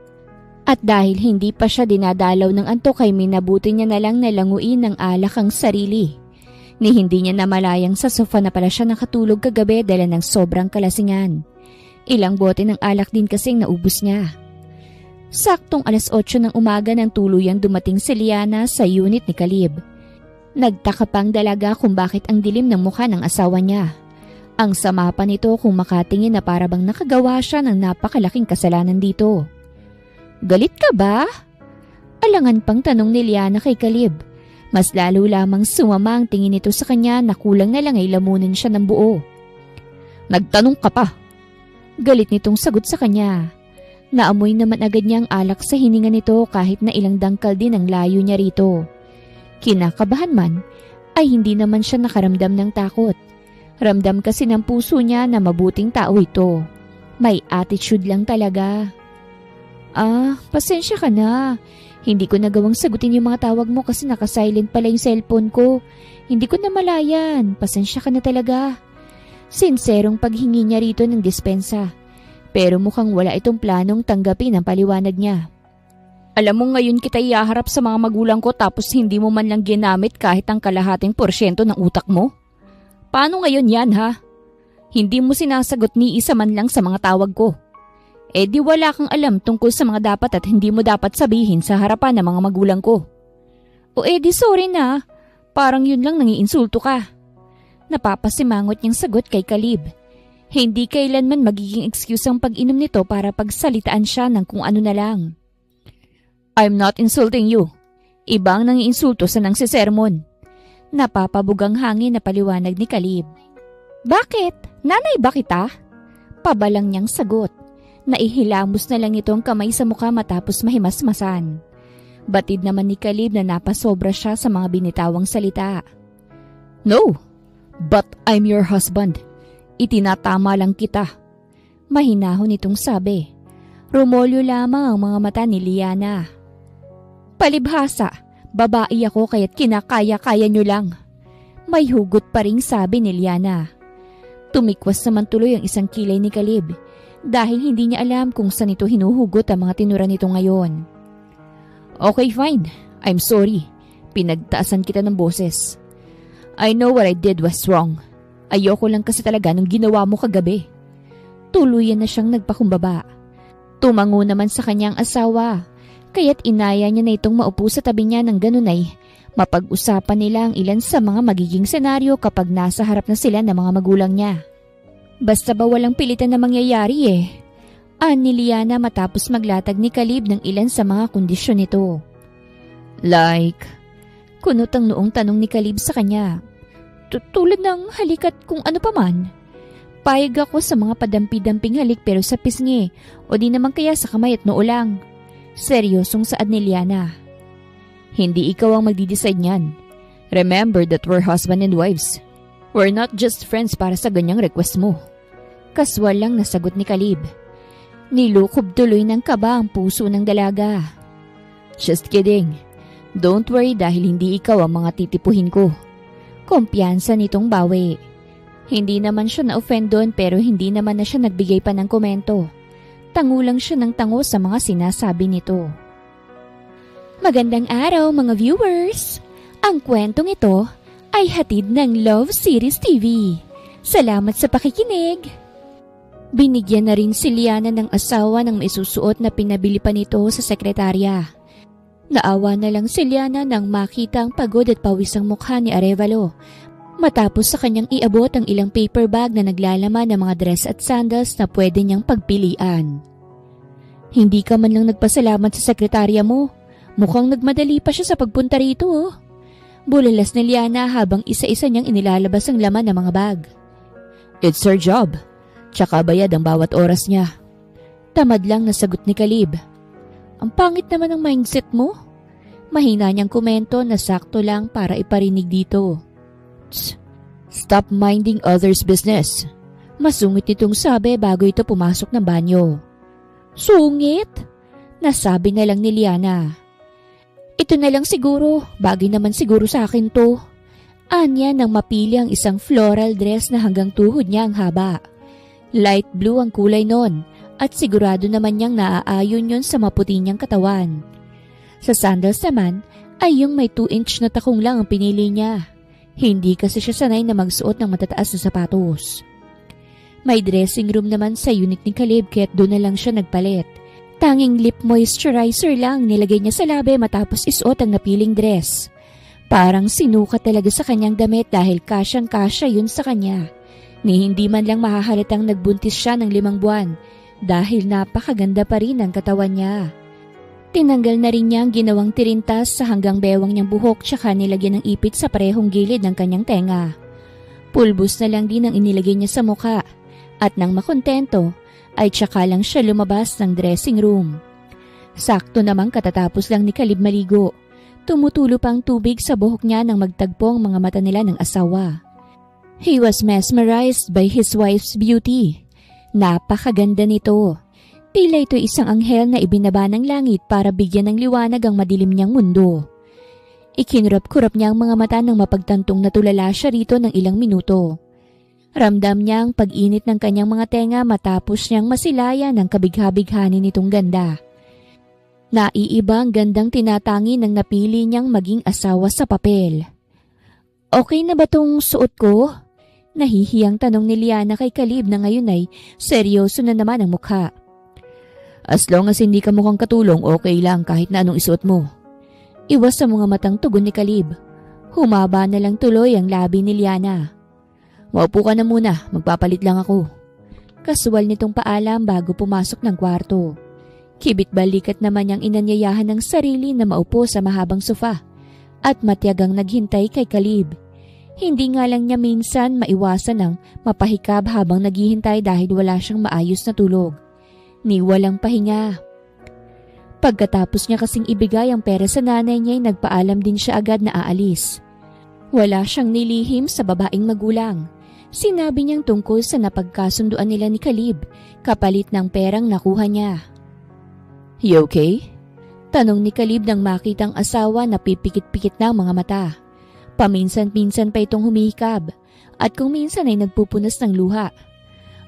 At dahil hindi pa siya dinadalaw ng antok ay minabuti niya na lang nalanguin ng alak ang sarili. Ni hindi niya namalayang sa sofa na pala siya nakatulog kagabi dala ng sobrang kalasingan. Ilang bote ng alak din kasing naubos niya. Saktong 8:00 ng umaga nang tuluyang dumating si Liana sa unit ni Kalib. Nagtaka pang dalaga kung bakit ang dilim ng mukha ng asawa niya. Ang sama pa nito kung makatingin na para bang nakagawa siya ng napakalaking kasalanan dito. Galit ka ba? Alangan pang tanong ni Liana kay Kalib. Mas lalo lamang sumama ang tingin nito sa kanya na kulang na lang ay lamunin siya ng buo. Nagtanong ka pa. Galit nitong sagot sa kanya. Naamoy naman agad niya ang alak sa hininga nito kahit na ilang dangkal din ang layo niya rito. Kinakabahan man, ay hindi naman siya nakaramdam ng takot. Ramdam kasi ng puso niya na mabuting tao ito. May attitude lang talaga. Pasensya ka na. Hindi ko nagawang sagutin yung mga tawag mo kasi naka-silent pala yung cellphone ko. Hindi ko na malayan. Pasensya ka na talaga. Sinserong paghingi niya rito ng dispensa. Pero mukhang wala itong planong tanggapin ang paliwanag niya. Alam mo ngayon kita ihaharap sa mga magulang ko tapos hindi mo man lang ginamit kahit ang kalahating porsyento ng utak mo? Paano ngayon yan ha? Hindi mo sinasagot ni isa man lang sa mga tawag ko. Eh di wala kang alam tungkol sa mga dapat at hindi mo dapat sabihin sa harapan ng mga magulang ko. O di sorry na, parang yun lang nangiinsulto ka. Napapasimangot niyang sagot kay Kalib. Hindi kailanman magiging excuse ang pag-inom nito para pagsalitaan siya ng kung ano na lang. I'm not insulting you. Ibang nangiinsulto sa nangsisermon. Napapabugang hangin na paliwanag ni Caleb. Bakit? Nanay ba kita? Pabalang niyang sagot. Naihilamos na lang itong kamay sa mukha matapos mahimasmasan. Batid naman ni Caleb na napasobra siya sa mga binitawang salita. No, but I'm your husband. Itinatama lang kita. Mahinahon itong sabi. Rumolyo lamang ang mga mata ni Liana. Palibhasa, babae ako kaya't kinakaya-kaya nyo lang. May hugot pa ring sabi ni Liana. Tumikwas naman tuloy ang isang kilay ni Caleb dahil hindi niya alam kung saan ito hinuhugot ang mga tinura nito ngayon. Okay, fine. I'm sorry. Pinagtaasan kita ng boses. I know what I did was wrong. Ayoko lang kasi talaga nung ginawa mo kagabi. Tuluyan na siyang nagpakumbaba. Tumango naman sa kanyang asawa, kaya't inaya niya na itong maupo sa tabi niya ng ganun ay mapag-usapan nila ang ilan sa mga magiging senaryo kapag nasa harap na sila ng mga magulang niya. Basta ba walang pilitan na mangyayari eh? Ni Liana matapos maglatag ni Caleb ng ilan sa mga kondisyon nito. Like? Kunot ang noong tanong ni Caleb sa kanya. Tulad ng halikat kung ano pa man. Payag ako sa mga padampi-damping halik pero sa pisngi o di naman kaya sa kamay at noo lang. Seryosong saad ni Liana. Hindi ikaw ang magdi-decide niyan. Remember that we're husband and wives. We're not just friends para sa ganyang request mo. Kaswal lang nasagot ni Caleb. Nilukob tuloy ng kaba ang puso ng dalaga. Just kidding. Don't worry dahil hindi ikaw ang mga titipuhin ko. Kumpiyansa nitong bawi. Hindi naman siya na-offend doon pero hindi naman na siya nagbigay pa ng komento. Tango lang siya ng tango sa mga sinasabi nito. Magandang araw mga viewers! Ang kwentong ito ay hatid ng Love Series TV. Salamat sa pakikinig! Binigyan na rin si Liana ng asawa ng maisusuot na pinabili pa nito sa sekretarya. Naawa na lang si Liana nang makita ang pagod at pawisang mukha ni Arevalo matapos sa kanyang iabot ang ilang paper bag na naglalaman ng mga dress at sandals na pwede niyang pagpilian. Hindi ka man lang nagpasalamat sa sekretarya mo. Mukhang nagmadali pa siya sa pagpunta rito oh. Bulalas ni Liana habang isa-isa niyang inilalabas ang laman ng mga bag. It's her job. Tsaka bayad ang bawat oras niya. Tamad lang nasagot ni Caleb. Ang pangit naman ng mindset mo. Mahina niyang komento na sakto lang para iparinig dito. Stop minding others' business. Masungit nitong sabi bago ito pumasok ng banyo. Sungit? Nasabi na lang ni Liana. Ito na lang siguro, bagay naman siguro sa akin to. Anya nang mapili ang isang floral dress na hanggang tuhod niya ang haba. Light blue ang kulay nun at sigurado naman niyang naaayon yun sa maputi niyang katawan. Sa sandals naman ay yung may 2-inch na takong lang ang pinili niya. Hindi kasi siya sanay na magsuot ng matataas na sapatos. May dressing room naman sa unit ni Caleb kaya't doon na lang siya nagpalit. Tanging lip moisturizer lang nilagay niya sa labi matapos isuot ang napiling dress. Parang sinukat talaga sa kanyang damit dahil kasyang-kasya yun sa kanya. Ni hindi man lang mahahalatang nagbuntis siya ng 5 buwan dahil napakaganda pa rin ang katawan niya. Tinanggal na rin niya ang ginawang tirintas sa hanggang bewang niyang buhok tsaka nilagyan ng ipit sa parehong gilid ng kanyang tenga. Pulbos na lang din ang inilagay niya sa mukha at nang makontento ay tsaka lang siya lumabas ng dressing room. Sakto namang katatapos lang ni Caleb maligo. Tumutulo pa ang tubig sa buhok niya nang magtagpo ang mga mata nila ng asawa. He was mesmerized by his wife's beauty. Napakaganda nito. Tila ito isang anghel na ibinaba ng langit para bigyan ng liwanag ang madilim niyang mundo. Ikinurap-kurap niya ang mga mata nang mapagtantong natulala siya rito ng ilang minuto. Ramdam niya ang pag-init ng kanyang mga tenga matapos niyang masilayan ng kabigha-bighani nitong ganda. Naiiba ang gandang tinatangi ng napili niyang maging asawa sa papel. Okay na ba tong suot ko? Nahihiyang tanong ni Liana kay Caleb na ngayon ay seryoso na naman ang mukha. As long as hindi ka mukhang katulong, okay lang kahit na anong isuot mo. Iwas sa mga matang tugon ni Caleb. Humaba na lang tuloy ang labi ni Liana. Maupo ka na muna, magpapalit lang ako. Kasual nitong paalam bago pumasok ng kwarto. Kibit-balikat naman niyang inanyayahan ng sarili na maupo sa mahabang sofa at matiyagang naghintay kay Caleb. Hindi nga lang niya minsan maiwasan ng mapahikab habang naghihintay dahil wala siyang maayos na tulog. Ni walang pahinga. Pagkatapos niya kasing ibigay ang pera sa nanay niya ay nagpaalam din siya agad na aalis. Wala siyang nilihim sa babaeng magulang. Sinabi niyang tungkol sa napagkasunduan nila ni Caleb kapalit ng perang nakuha niya. "You okay?" Tanong ni Caleb nang makitang asawa na pipikit-pikit na ang mga mata. Paminsan-minsan pa itong humihikab at kung minsan ay nagpupunas ng luha.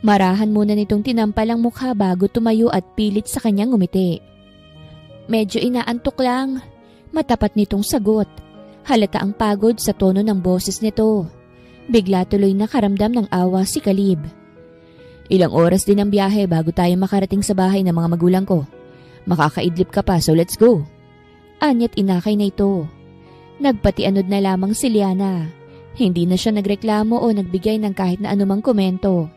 Marahan muna nitong tinampal ang mukha bago tumayo at pilit sa kanyang ngumiti. "Medyo inaantok lang." Matapat nitong sagot. Halata ang pagod sa tono ng boses nito. Bigla tuloy nakaramdam ng awa si Caleb. "Ilang oras din ang biyahe bago tayo makarating sa bahay ng mga magulang ko. Makakaidlip ka pa, so let's go." Anyat inakay na ito. Nagpatianod na lamang si Liana. Hindi na siya nagreklamo o nagbigay ng kahit na anumang komento.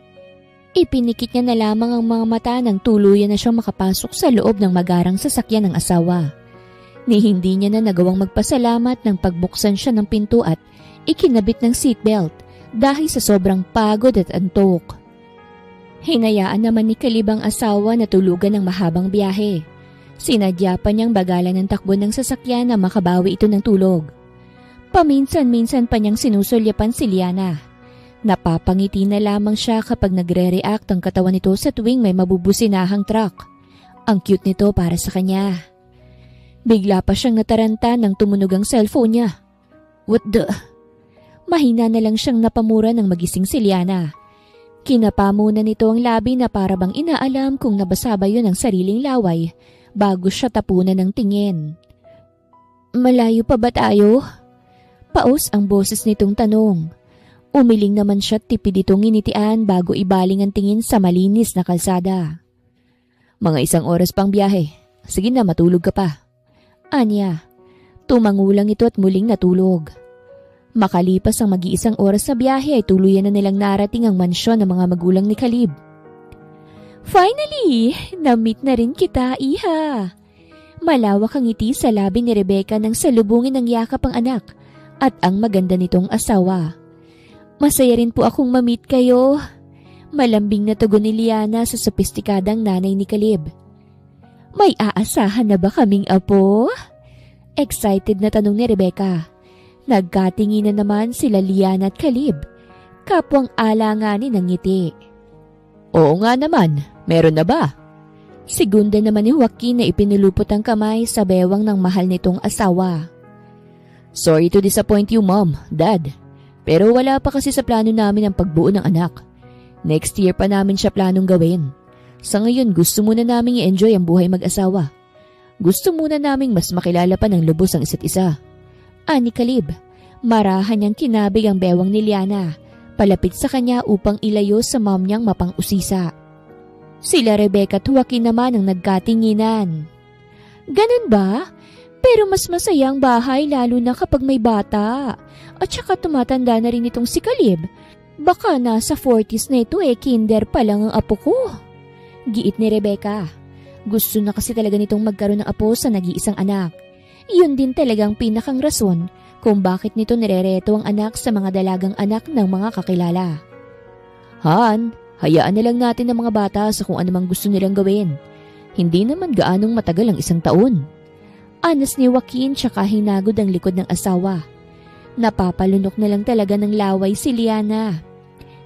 Ipinikit niya na lamang ang mga mata nang tuluyan na siyang makapasok sa loob ng magarang sasakyan ng asawa. Ni hindi niya na nagawang magpasalamat nang pagbuksan siya ng pinto at ikinabit ng seatbelt dahil sa sobrang pagod at antok. Hinayaan naman ni Caleb ang asawa na tulugan ng mahabang biyahe. Sinadya pa niyang bagalan ng takbo ng sasakyan na makabawi ito ng tulog. Paminsan-minsan pa niyang sinusulyapan si Liana. Napapangiti na lamang siya kapag nagre-react ang katawan nito sa tuwing may mabubusinahang truck. Ang cute nito para sa kanya. Bigla pa siyang nataranta nang tumunog ang cellphone niya. "What the?" Mahina na lang siyang napamura ng magising si Liana. Kinapa muna nito ang labi na para bang inaalam kung nabasa ba yun ang sariling laway bago siya tapunan ng tingin. "Malayo pa ba tayo?" Paos ang boses nitong tanong. Umiling naman siya tipid itong initian bago ibaling ang tingin sa malinis na kalsada. "Mga 1 oras pang biyahe. Sige na, matulog ka pa." Anya. Tumangulang ito at muling natulog. Makalipas ang mag-iisang oras sa biyahe ay tuluyan na nilang narating ang mansyon ng mga magulang ni Caleb. "Finally! Na-meet na rin kita, iha!" Malawak ang ngiti sa labi ni Rebecca nang salubungin ng yakap ang anak at ang maganda nitong asawa. "Masaya rin po akong ma-meet kayo." Malambing na tugon ni Liana sa sopistikadang nanay ni Caleb. "May aasahan na ba kaming apo?" Excited na tanong ni Rebecca. Nagkatinginan naman sila Liana at Caleb. Kapwang alanganin ng ngiti. "Oo nga naman, meron na ba?" Segunda naman ni Joaquin na ipinulupot ang kamay sa bewang ng mahal nitong asawa. "Sorry to disappoint you, Mom, Dad. Pero wala pa kasi sa plano namin ang pagbuo ng anak. Next year pa namin siya planong gawin. Sa ngayon gusto muna namin i-enjoy ang buhay mag-asawa. Gusto muna naming mas makilala pa ng lubos ang isa't isa." Ani Caleb. Marahan niyang kinabig ang bewang ni Liana. Palapit sa kanya upang ilayo sa mom niyang mapang-usisa. Sila Rebecca at Joaquin naman ang nagkatinginan. "Ganun ba? Pero mas masaya ang bahay lalo na kapag may bata. At saka tumatanda na rin itong si Caleb. Baka nasa 40s na ito kinder pa lang ang apo ko." Giit ni Rebecca. Gusto na kasi talaga nitong magkaroon ng apo sa nag-iisang anak. Yun din talagang pinakang rason kung bakit nito nirereto ang anak sa mga dalagang anak ng mga kakilala. "Han, hayaan na lang natin ang mga bata sa kung anumang gusto nilang gawin. Hindi naman gaanong matagal ang 1 taon." Anas ni Joaquin tsaka hinagod ang likod ng asawa. Napapalunok na lang talaga ng laway si Liana.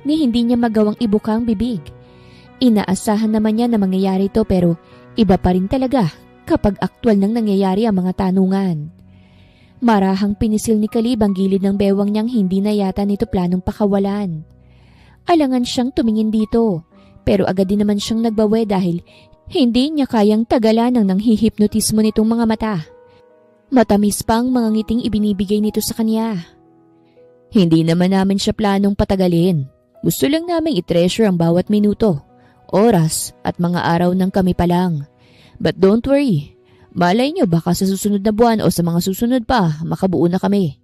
Ni hindi niya magawang ibukang bibig. Inaasahan naman niya na mangyayari ito pero iba pa rin talaga kapag aktwal nang nangyayari ang mga tanungan. Marahang pinisil ni Caleb ang gilid ng bewang niyang hindi na yata nito planong pakawalan. Alangan siyang tumingin dito, pero agad din naman siyang nagbawe dahil hindi niya kayang tagalan ang nanghihipnotismo nitong mga mata. Matamis pang mga ngiting ibinibigay nito sa kanya. "Hindi naman namin siya planong patagalin. Gusto lang naming i-treasure ang bawat minuto, oras at mga araw ng kami pa lang. But don't worry, malay nyo baka sa susunod na buwan o sa mga susunod pa makabuo na kami."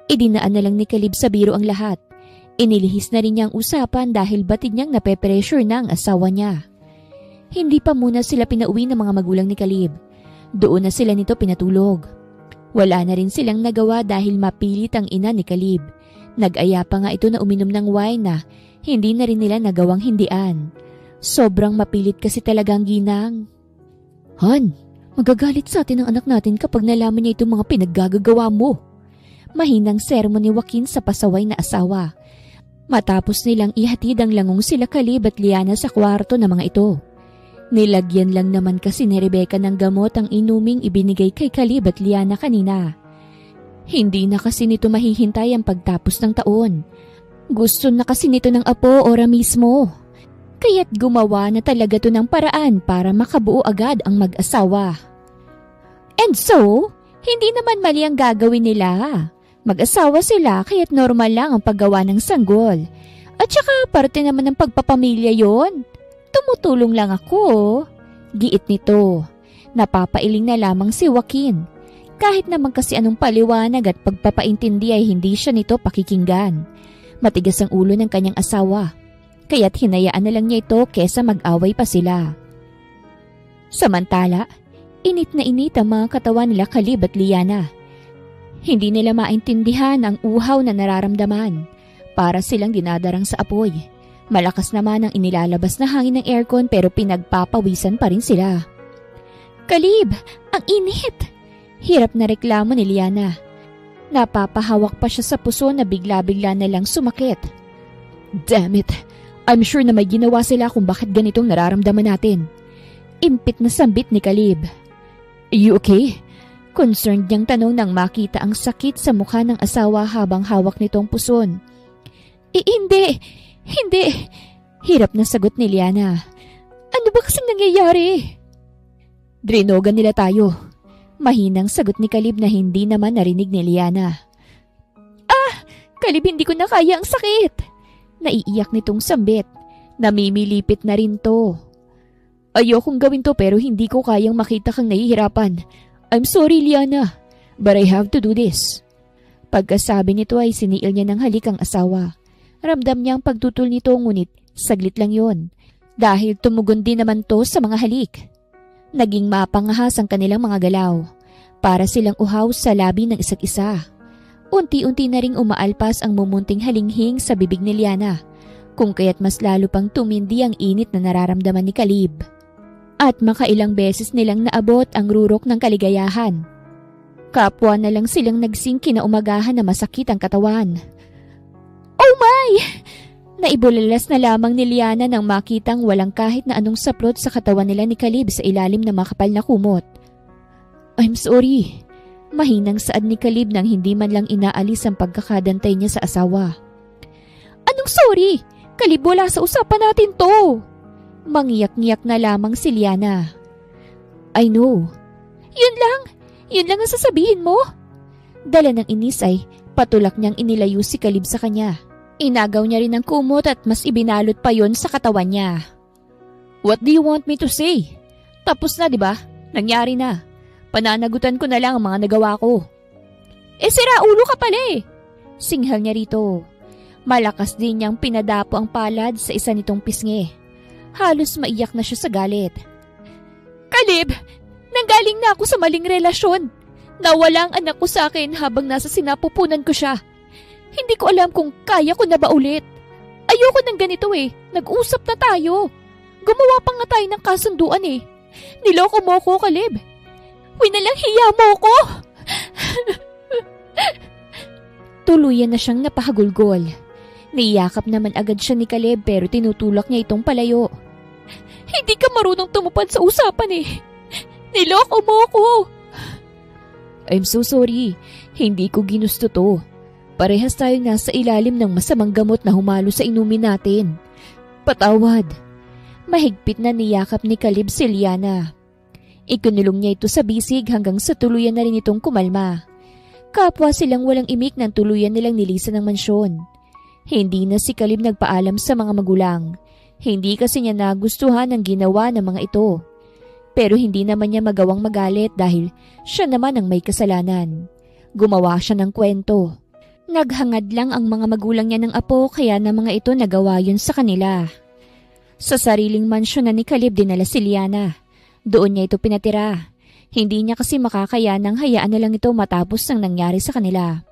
Idinaan na lang ni Caleb sa biro ang lahat. Inilihis na rin niya ang usapan dahil batid niyang nape-pressure na ang asawa niya. Hindi pa muna sila pinauwi ng mga magulang ni Caleb. Doon na sila nito pinatulog. Wala na rin silang nagawa dahil mapilit ang ina ni Caleb. Nag-aya pa nga ito na uminom ng wine na hindi na rin nila nagawang hindian. Sobrang mapilit kasi talagang ginang. Han, magagalit sa atin ang anak natin kapag nalaman niya itong mga pinaggagawa mo. Mahinang sermon ni Joaquin sa pasaway na asawa. Matapos nilang ihatid ang langong sila Caleb at Liana sa kwarto ng mga ito. Nilagyan lang naman kasi ni Rebecca ng gamot ang inuming ibinigay kay Caleb at Liana kanina. Hindi na kasi nito mahihintay ang pagtapos ng taon. Gusto na kasi nito ng apo ora mismo. Kaya't gumawa na talaga to ng paraan para makabuo agad ang mag-asawa. And so, hindi naman mali ang gagawin nila. Mag-asawa sila kaya't normal lang ang paggawa ng sanggol. At saka parte naman ng pagpapamilya yon. Tumutulong lang ako. Giit nito. Napapailing na lamang si Joaquin. Kahit naman kasi anong paliwanag at pagpapaintindi ay hindi siya nito pakikinggan. Matigas ang ulo ng kanyang asawa. Kaya't hinayaan na lang niya ito kesa mag-away pa sila. Samantala, init na init ang mga katawan nila Caleb at Liana. Hindi nila maintindihan ang uhaw na nararamdaman. Para silang dinadarang sa apoy. Malakas naman ang inilalabas na hangin ng aircon pero pinagpapawisan pa rin sila. Caleb, ang init! Hirap na reklamo ni Liana. Napapahawak pa siya sa puso na bigla-bigla na lang sumakit. Damn it! I'm sure na may ginawa sila kung bakit ganitong nararamdaman natin. Impit na sambit ni Caleb. You okay? Concerned niyang tanong nang makita ang sakit sa mukha ng asawa habang hawak nitong puson. Hindi. Hirap na sagot ni Liana. Ano ba kasing nangyayari? Drinogan nila tayo. Mahinang sagot ni Caleb na hindi naman narinig ni Liana. Caleb, hindi ko na kaya ang sakit. Naiiyak nitong sambit. Namimilipit na rin to. Ayokong gawin to pero hindi ko kayang makita kang nahihirapan. I'm sorry, Liana, but I have to do this. Pagkasabi nito ay siniil niya ng halik ang asawa. Ramdam niya ang pagtutol nito ngunit saglit lang yon. Dahil tumugon din naman to sa mga halik. Naging mapangahas ang kanilang mga galaw. Para silang uhaw sa labi ng isa't isa. Unti-unti na ring umaalpas ang mumunting halinghing sa bibig ni Liana. Kung kaya't mas lalo pang tumindi ang init na nararamdaman ni Caleb. At makailang beses nilang naabot ang rurok ng kaligayahan. Kapwa na lang silang nagsing kinaumagahan na masakit ang katawan. Oh my! Naibulalas na lamang ni Liana nang makitang walang kahit na anong saplot sa katawan nila ni Caleb sa ilalim ng makapal na kumot. I'm sorry. Mahinang saad ni Caleb nang hindi man lang inaalis ang pagkakadantay niya sa asawa. Anong sorry? Caleb, wala sa usapan natin to. Mangiyak-ngiyak na lamang si Liana. I know. Yun lang ang sasabihin mo? Dala ng inis ay patulak niyang inilayo si Caleb sa kanya. Inagaw niya rin ang kumot at mas ibinalot pa yon sa katawan niya. What do you want me to say? Tapos na, di ba? Nangyari na. Pananagutan ko na lang ang mga nagawa ko. Sira ulo ka pala eh. Singhal niya rito. Malakas din niyang pinadapo ang palad sa isa nitong pisngi. Halos maiyak na siya sa galit. Caleb, nanggaling na ako sa maling relasyon. Nawala ang anak ko sa akin habang nasa sinapupunan ko siya. Hindi ko alam kung kaya ko na ba ulit. Ayoko ng ganito eh. Nag-usap na tayo. Gumawa pa nga tayo ng kasunduan eh. Niloko mo ko, Caleb. Winalang hiya mo ko. Tuluyan na siyang napahagulgol. Niyakap naman agad siya ni Caleb pero tinutulak niya itong palayo. Hindi ka marunong tumupad sa usapan eh. Niloko mo ko. I'm so sorry. Hindi ko ginusto to. Parehas tayo nasa ilalim ng masamang gamot na humalo sa inumin natin. Patawad. Mahigpit na niyakap ni Caleb si Liana. Ikunulong niya ito sa bisig hanggang sa tuluyan na rin itong kumalma. Kapwa silang walang imik ng tuluyan nilang nilisan ng mansyon. Hindi na si Caleb nagpaalam sa mga magulang. Hindi kasi niya nagustuhan ang ginawa ng mga ito. Pero hindi naman niya magawang magalit dahil siya naman ang may kasalanan. Gumawa siya ng kwento. Naghangad lang ang mga magulang niya ng apo kaya na mga ito nagawa yun sa kanila. Sa sariling mansyon na ni Caleb dinala si Liana. Doon niya ito pinatira. Hindi niya kasi makakayanang hayaan na lang ito matapos ng nangyari sa kanila.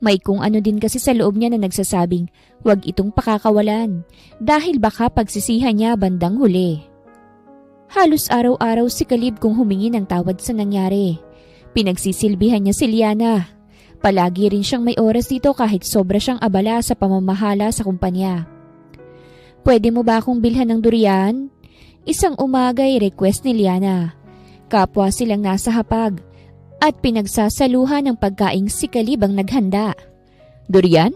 May kung ano din kasi sa loob niya na nagsasabing huwag itong pakakawalan dahil baka pagsisihan niya bandang huli. Halos araw-araw si Caleb kung humingi ng tawad sa nangyari. Pinagsisilbihan niya si Liana. Palagi rin siyang may oras dito kahit sobra siyang abala sa pamamahala sa kumpanya. Pwede mo ba akong bilhan ng durian? Isang umaga ay request ni Liana. Kapwa silang nasa hapag at pinagsasaluhan ng pagkaing si Caleb ang naghanda. Durian?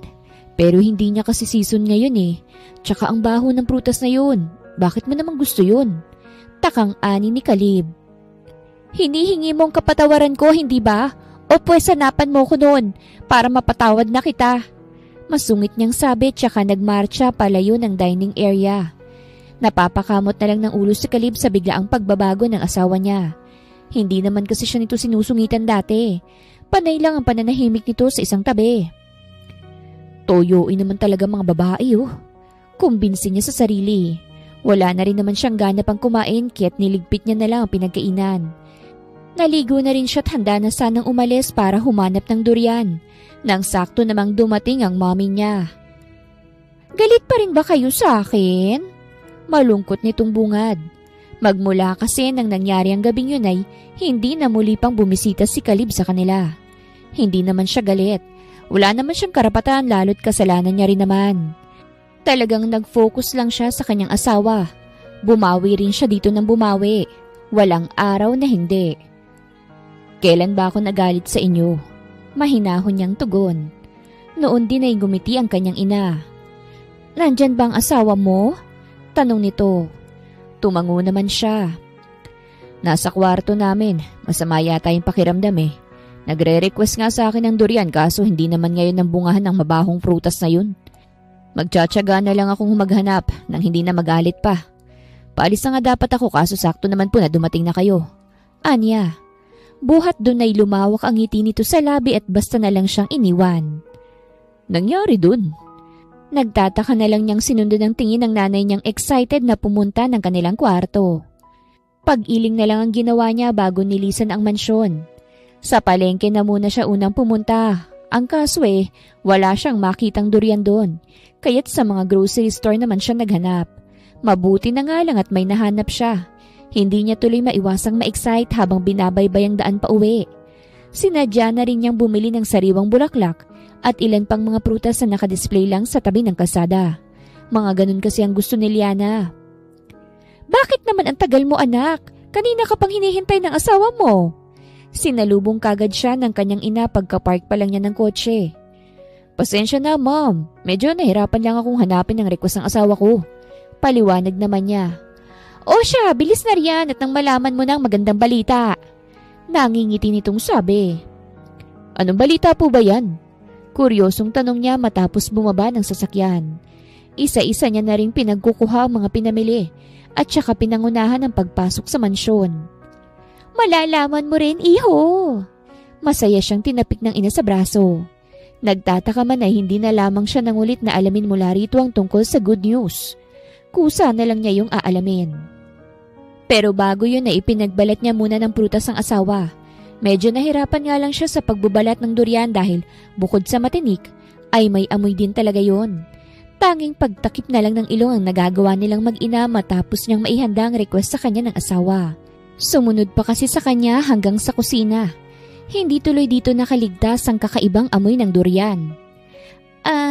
Pero hindi niya kasi season ngayon eh. Tsaka ang baho ng prutas na yun. Bakit mo namang gusto yun? Takang ani ni Caleb. Hinihingi mong kapatawaran ko, hindi ba? O pwes hanapan mo ko noon para mapatawad na kita. Masungit niyang sabi tsaka nagmarcha palayo ng dining area. Napapakamot na lang ng ulo si Caleb sa biglaang pagbabago ng asawa niya. Hindi naman kasi siya nito sinusungitan dati. Panay lang ang pananahimik nito sa isang tabi. Toyoin naman talaga mga babae oh. Kumbinsi niya sa sarili. Wala na rin naman siyang gana pang kumain kaya't niligpit niya na lang ang pinagkainan. Naligo na rin siya at handa na sanang umalis para humanap ng durian. Nang sakto namang dumating ang mommy niya. Galit pa rin ba kayo sa akin? Malungkot nitong bungad. Magmula kasi nang nangyari ang gabing yun ay hindi na muli pang bumisita si Caleb sa kanila. Hindi naman siya galit. Wala naman siyang karapatan lalo't kasalanan niya rin naman. Talagang nag-focus lang siya sa kanyang asawa. Bumawi rin siya dito ng bumawi. Walang araw na hindi. Kailan ba ako nagalit sa inyo? Mahinahon niyang tugon. Noon din ay gumiti ang kanyang ina. Nandyan ba ang asawa mo? Tanong nito. Tumango naman siya. Nasa kwarto namin. Masama yata yung pakiramdam eh. Nagre-request nga sa akin ng durian kaso hindi naman ngayon ang bungahan ng mabahong prutas na yun. Magtsatsaga na lang akong maghanap nang hindi na magalit pa. Paalis na nga dapat ako kaso sakto naman po na dumating na kayo. Anya. Buhat doon ay lumawak ang ngiti nito sa labi at basta na lang siyang iniwan. Nangyari dun? Nagtataka na lang niyang sinundan ng tingin ng nanay niyang excited na pumunta ng kanilang kwarto. Pag-iling na lang ang ginawa niya bago nilisan ang mansyon. Sa palengke na muna siya unang pumunta. Ang kaso wala siyang makitang durian doon. Kaya't sa mga grocery store naman siya naghanap. Mabuti na nga lang at may nahanap siya. Hindi niya tuloy maiwasang ma-excite habang binabaybay ang daan pa uwi. Sinadya na rin niyang bumili ng sariwang bulaklak at ilan pang mga prutas na nakadisplay lang sa tabi ng kalsada. Mga ganun kasi ang gusto ni Liana. Bakit naman ang tagal mo anak? Kanina ka pang hinihintay ng asawa mo. Sinalubong kagad siya ng kanyang ina pagka-park pa lang niya ng kotse. Pasensya na ma'am, medyo nahirapan lang akong hanapin ang request ng asawa ko. Paliwanag naman niya. O siya, bilis na riyan at nang malaman mo ng magandang balita. Nangingiti nitong sabi. Anong balita po ba yan? Kuryosong tanong niya matapos bumaba ng sasakyan. Isa-isa niya na rin pinagkukuha ang mga pinamili at saka pinangunahan ang pagpasok sa mansyon. Malalaman mo rin, iho. Masaya siyang tinapik ng ina sa braso. Nagtataka man ay hindi na lamang siya nangulit na alamin mula rito ang tungkol sa good news. Kusa na lang niya yung aalamin. Pero bago yun ay ipinagbalat niya muna ng prutas ang asawa. Medyo nahirapan nga lang siya sa pagbubalat ng durian dahil bukod sa matinik ay may amoy din talaga yon. Tanging pagtakip na lang ng ilong ang nagagawa nilang mag-ina matapos niyang maihanda ang request sa kanya ng asawa. Sumunod pa kasi sa kanya hanggang sa kusina. Hindi tuloy dito nakaligtas ang kakaibang amoy ng durian.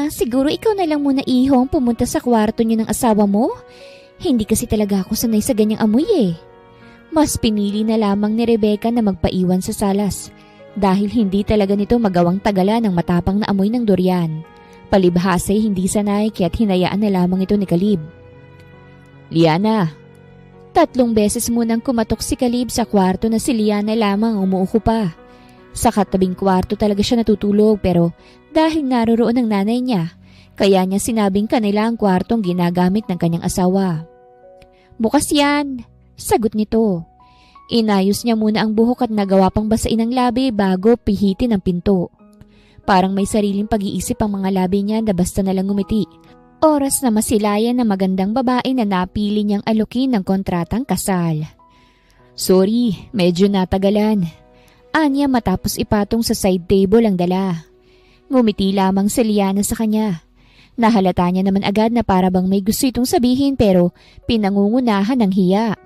Siguro ikaw na lang muna ihong pumunta sa kwarto niyo ng asawa mo? Hindi kasi talaga ako sanay sa ganyang amoy eh. Mas pinili na lamang ni Rebecca na magpaiwan sa salas dahil hindi talaga nito magawang tagalan ng matapang na amoy ng durian. Palibhas ay hindi sanay kaya't hinayaan na lamang ito ni Caleb. Liana. 3 beses munang kumatok si Caleb sa kwarto na si Liana lamang umuuko pa. Sa katabing kwarto talaga siya natutulog pero dahil naroroon ang nanay niya, kaya niya sinabing kanila ang kwartong ginagamit ng kanyang asawa. Bukas yan, sagot nito. Inayos niya muna ang buhok at nagawa pang basain ang labi bago pihitin ang pinto. Parang may sariling pag-iisip ang mga labi niya na basta na lang ngumiti. Oras na masilayan na magandang babae na napili niyang alukin ng kontratang kasal. Sorry, medyo natagalan. Anya matapos ipatong sa side table ang dala. Ngumiti lamang si Liana sa kanya. Nahalata niya naman agad na para bang may gusto itong sabihin pero pinangungunahan ng hiya.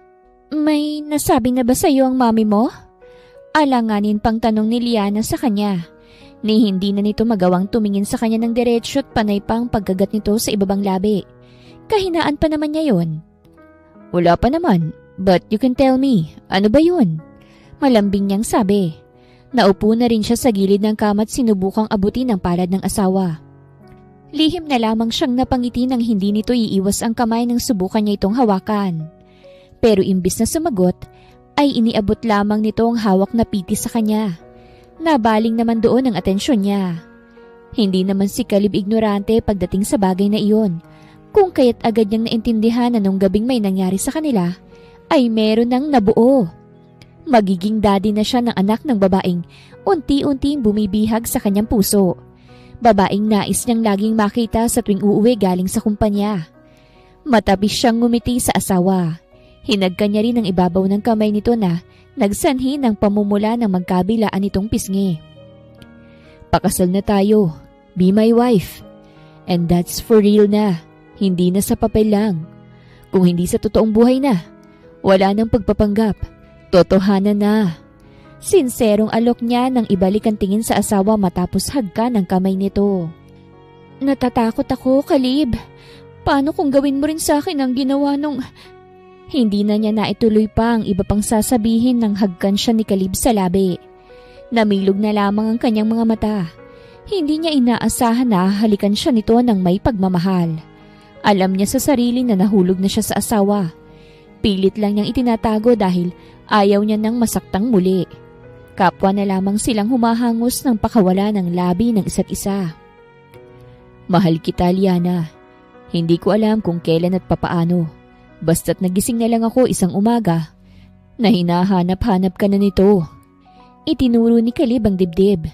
May nasabi na ba sa'yo ang mami mo? Alanganin pang tanong ni Liana sa kanya. Ni hindi na nito magawang tumingin sa kanya ng diretsyo at panay pang paggagat nito sa ibabang labi. Kahinaan pa naman niya yon. Wala pa naman, but you can tell me, ano ba yun? Malambing niyang sabi. Naupo na rin siya sa gilid ng kama at sinubukang abutin ang palad ng asawa. Lihim na lamang siyang napangiti nang hindi nito iiwas ang kamay nang subukan niya itong hawakan. Pero imbis na sumagot, ay iniabot lamang nito ang hawak na piti sa kanya. Nabaling naman doon ang atensyon niya. Hindi naman si Caleb ignorante pagdating sa bagay na iyon, kung kaya't agad niyang naintindihan na nung gabing may nangyari sa kanila, ay meron nang nabuo. Magiging daddy na siya ng anak ng babaeng unti-unting bumibihag sa kanyang puso. Babaeng nais niyang laging makita sa tuwing uuwi galing sa kumpanya. Matabis siyang ngumiti sa asawa. Hinagka niya rin ang ibabaw ng kamay nito na nagsanhi ng pamumula ng magkabilaan nitong pisngi. Pakasal na tayo. Be my wife. And that's for real na. Hindi na sa papel lang. Kung hindi sa totoong buhay na. Wala nang pagpapanggap. Totohanan na. Sinserong alok niya nang ibalik ang tingin sa asawa matapos hagka ng kamay nito. Natatakot ako, Caleb. Paano kung gawin mo rin sa akin ang ginawa nung... Hindi na niya naituloy pa ang iba pang sasabihin nang hagkan siya ni Caleb sa labi. Namilog na lamang ang kanyang mga mata. Hindi niya inaasahan na halikan siya nito ng may pagmamahal. Alam niya sa sarili na nahulog na siya sa asawa. Pilit lang niyang itinatago dahil ayaw niya nang masaktang muli. Kapwa na lamang silang humahangos ng pakawala ng labi ng isa't isa. Mahal kita, Liana. Hindi ko alam kung kailan at papaano. Basta't nagising na lang ako isang umaga na hinahanap-hanap ka na nito. Itinuro ni Caleb ang dibdib.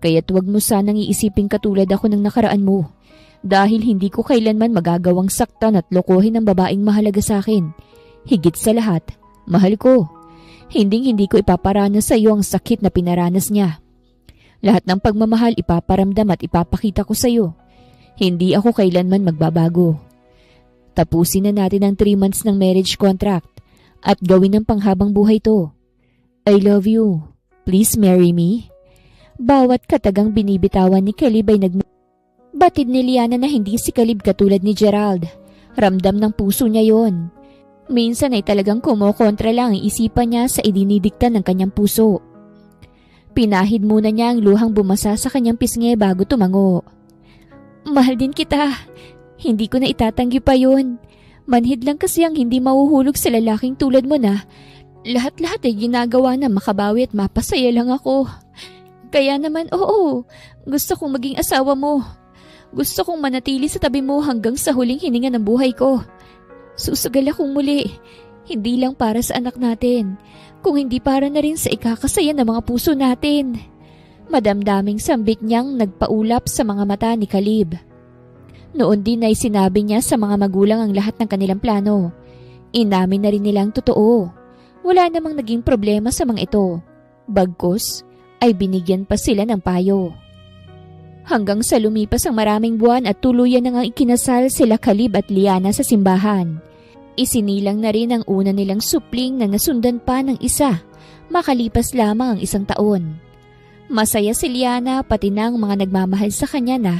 Kaya't wag mo sanang iisiping katulad ako ng nakaraan mo dahil hindi ko kailanman magagawang saktan at lokohin ang babaeng mahalaga sa akin. Higit sa lahat, mahal ko. Hindi ko ipaparanas sa iyo ang sakit na pinaranas niya. Lahat ng pagmamahal ipaparamdam at ipapakita ko sa iyo. Hindi ako kailanman magbabago. Tapusin na natin ang 3 months ng marriage contract at gawin ng panghabang buhay to. I love you. Please marry me. Bawat katagang binibitawan ni Caleb ay batid ni Liana na hindi si Caleb katulad ni Gerald. Ramdam ng puso niya yon. Minsan ay talagang kumokontra lang ang isipan niya sa idinidikta ng kanyang puso. Pinahid muna niya ang luhang bumasa sa kanyang pisngi bago tumango. Mahal din kita. Hindi ko na itatanggi pa yun. Manhid lang kasi ang hindi mahuhulog sa lalaking tulad mo na lahat-lahat ay ginagawa na makabawi at mapasaya lang ako. Kaya naman, oo, gusto kong maging asawa mo. Gusto kong manatili sa tabi mo hanggang sa huling hininga ng buhay ko. Susugal akong muli, hindi lang para sa anak natin, kung hindi para na rin sa ikakasaya ng mga puso natin. Madamdaming sambit niyang nagpaulap sa mga mata ni Caleb. Noon din ay sinabi niya sa mga magulang ang lahat ng kanilang plano. Inamin na rin nilang totoo. Wala namang naging problema sa mga ito. Bagkus ay binigyan pa sila ng payo. Hanggang sa lumipas ang maraming buwan at tuluyan na ngang ikinasal sila Caleb at Liana sa simbahan. Isinilang na rin ang una nilang supling na nasundan pa ng isa, makalipas lamang ang 1 taon. Masaya si Liana pati na ang mga nagmamahal sa kanya na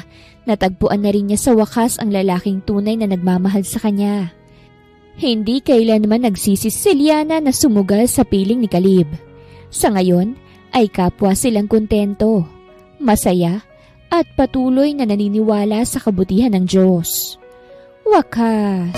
natagpuan na rin niya sa wakas ang lalaking tunay na nagmamahal sa kanya. Hindi kailanman nagsisi si Liana na sumugal sa piling ni Caleb. Sa ngayon ay kapwa silang kontento, masaya at patuloy na naniniwala sa kabutihan ng Diyos. Wakas!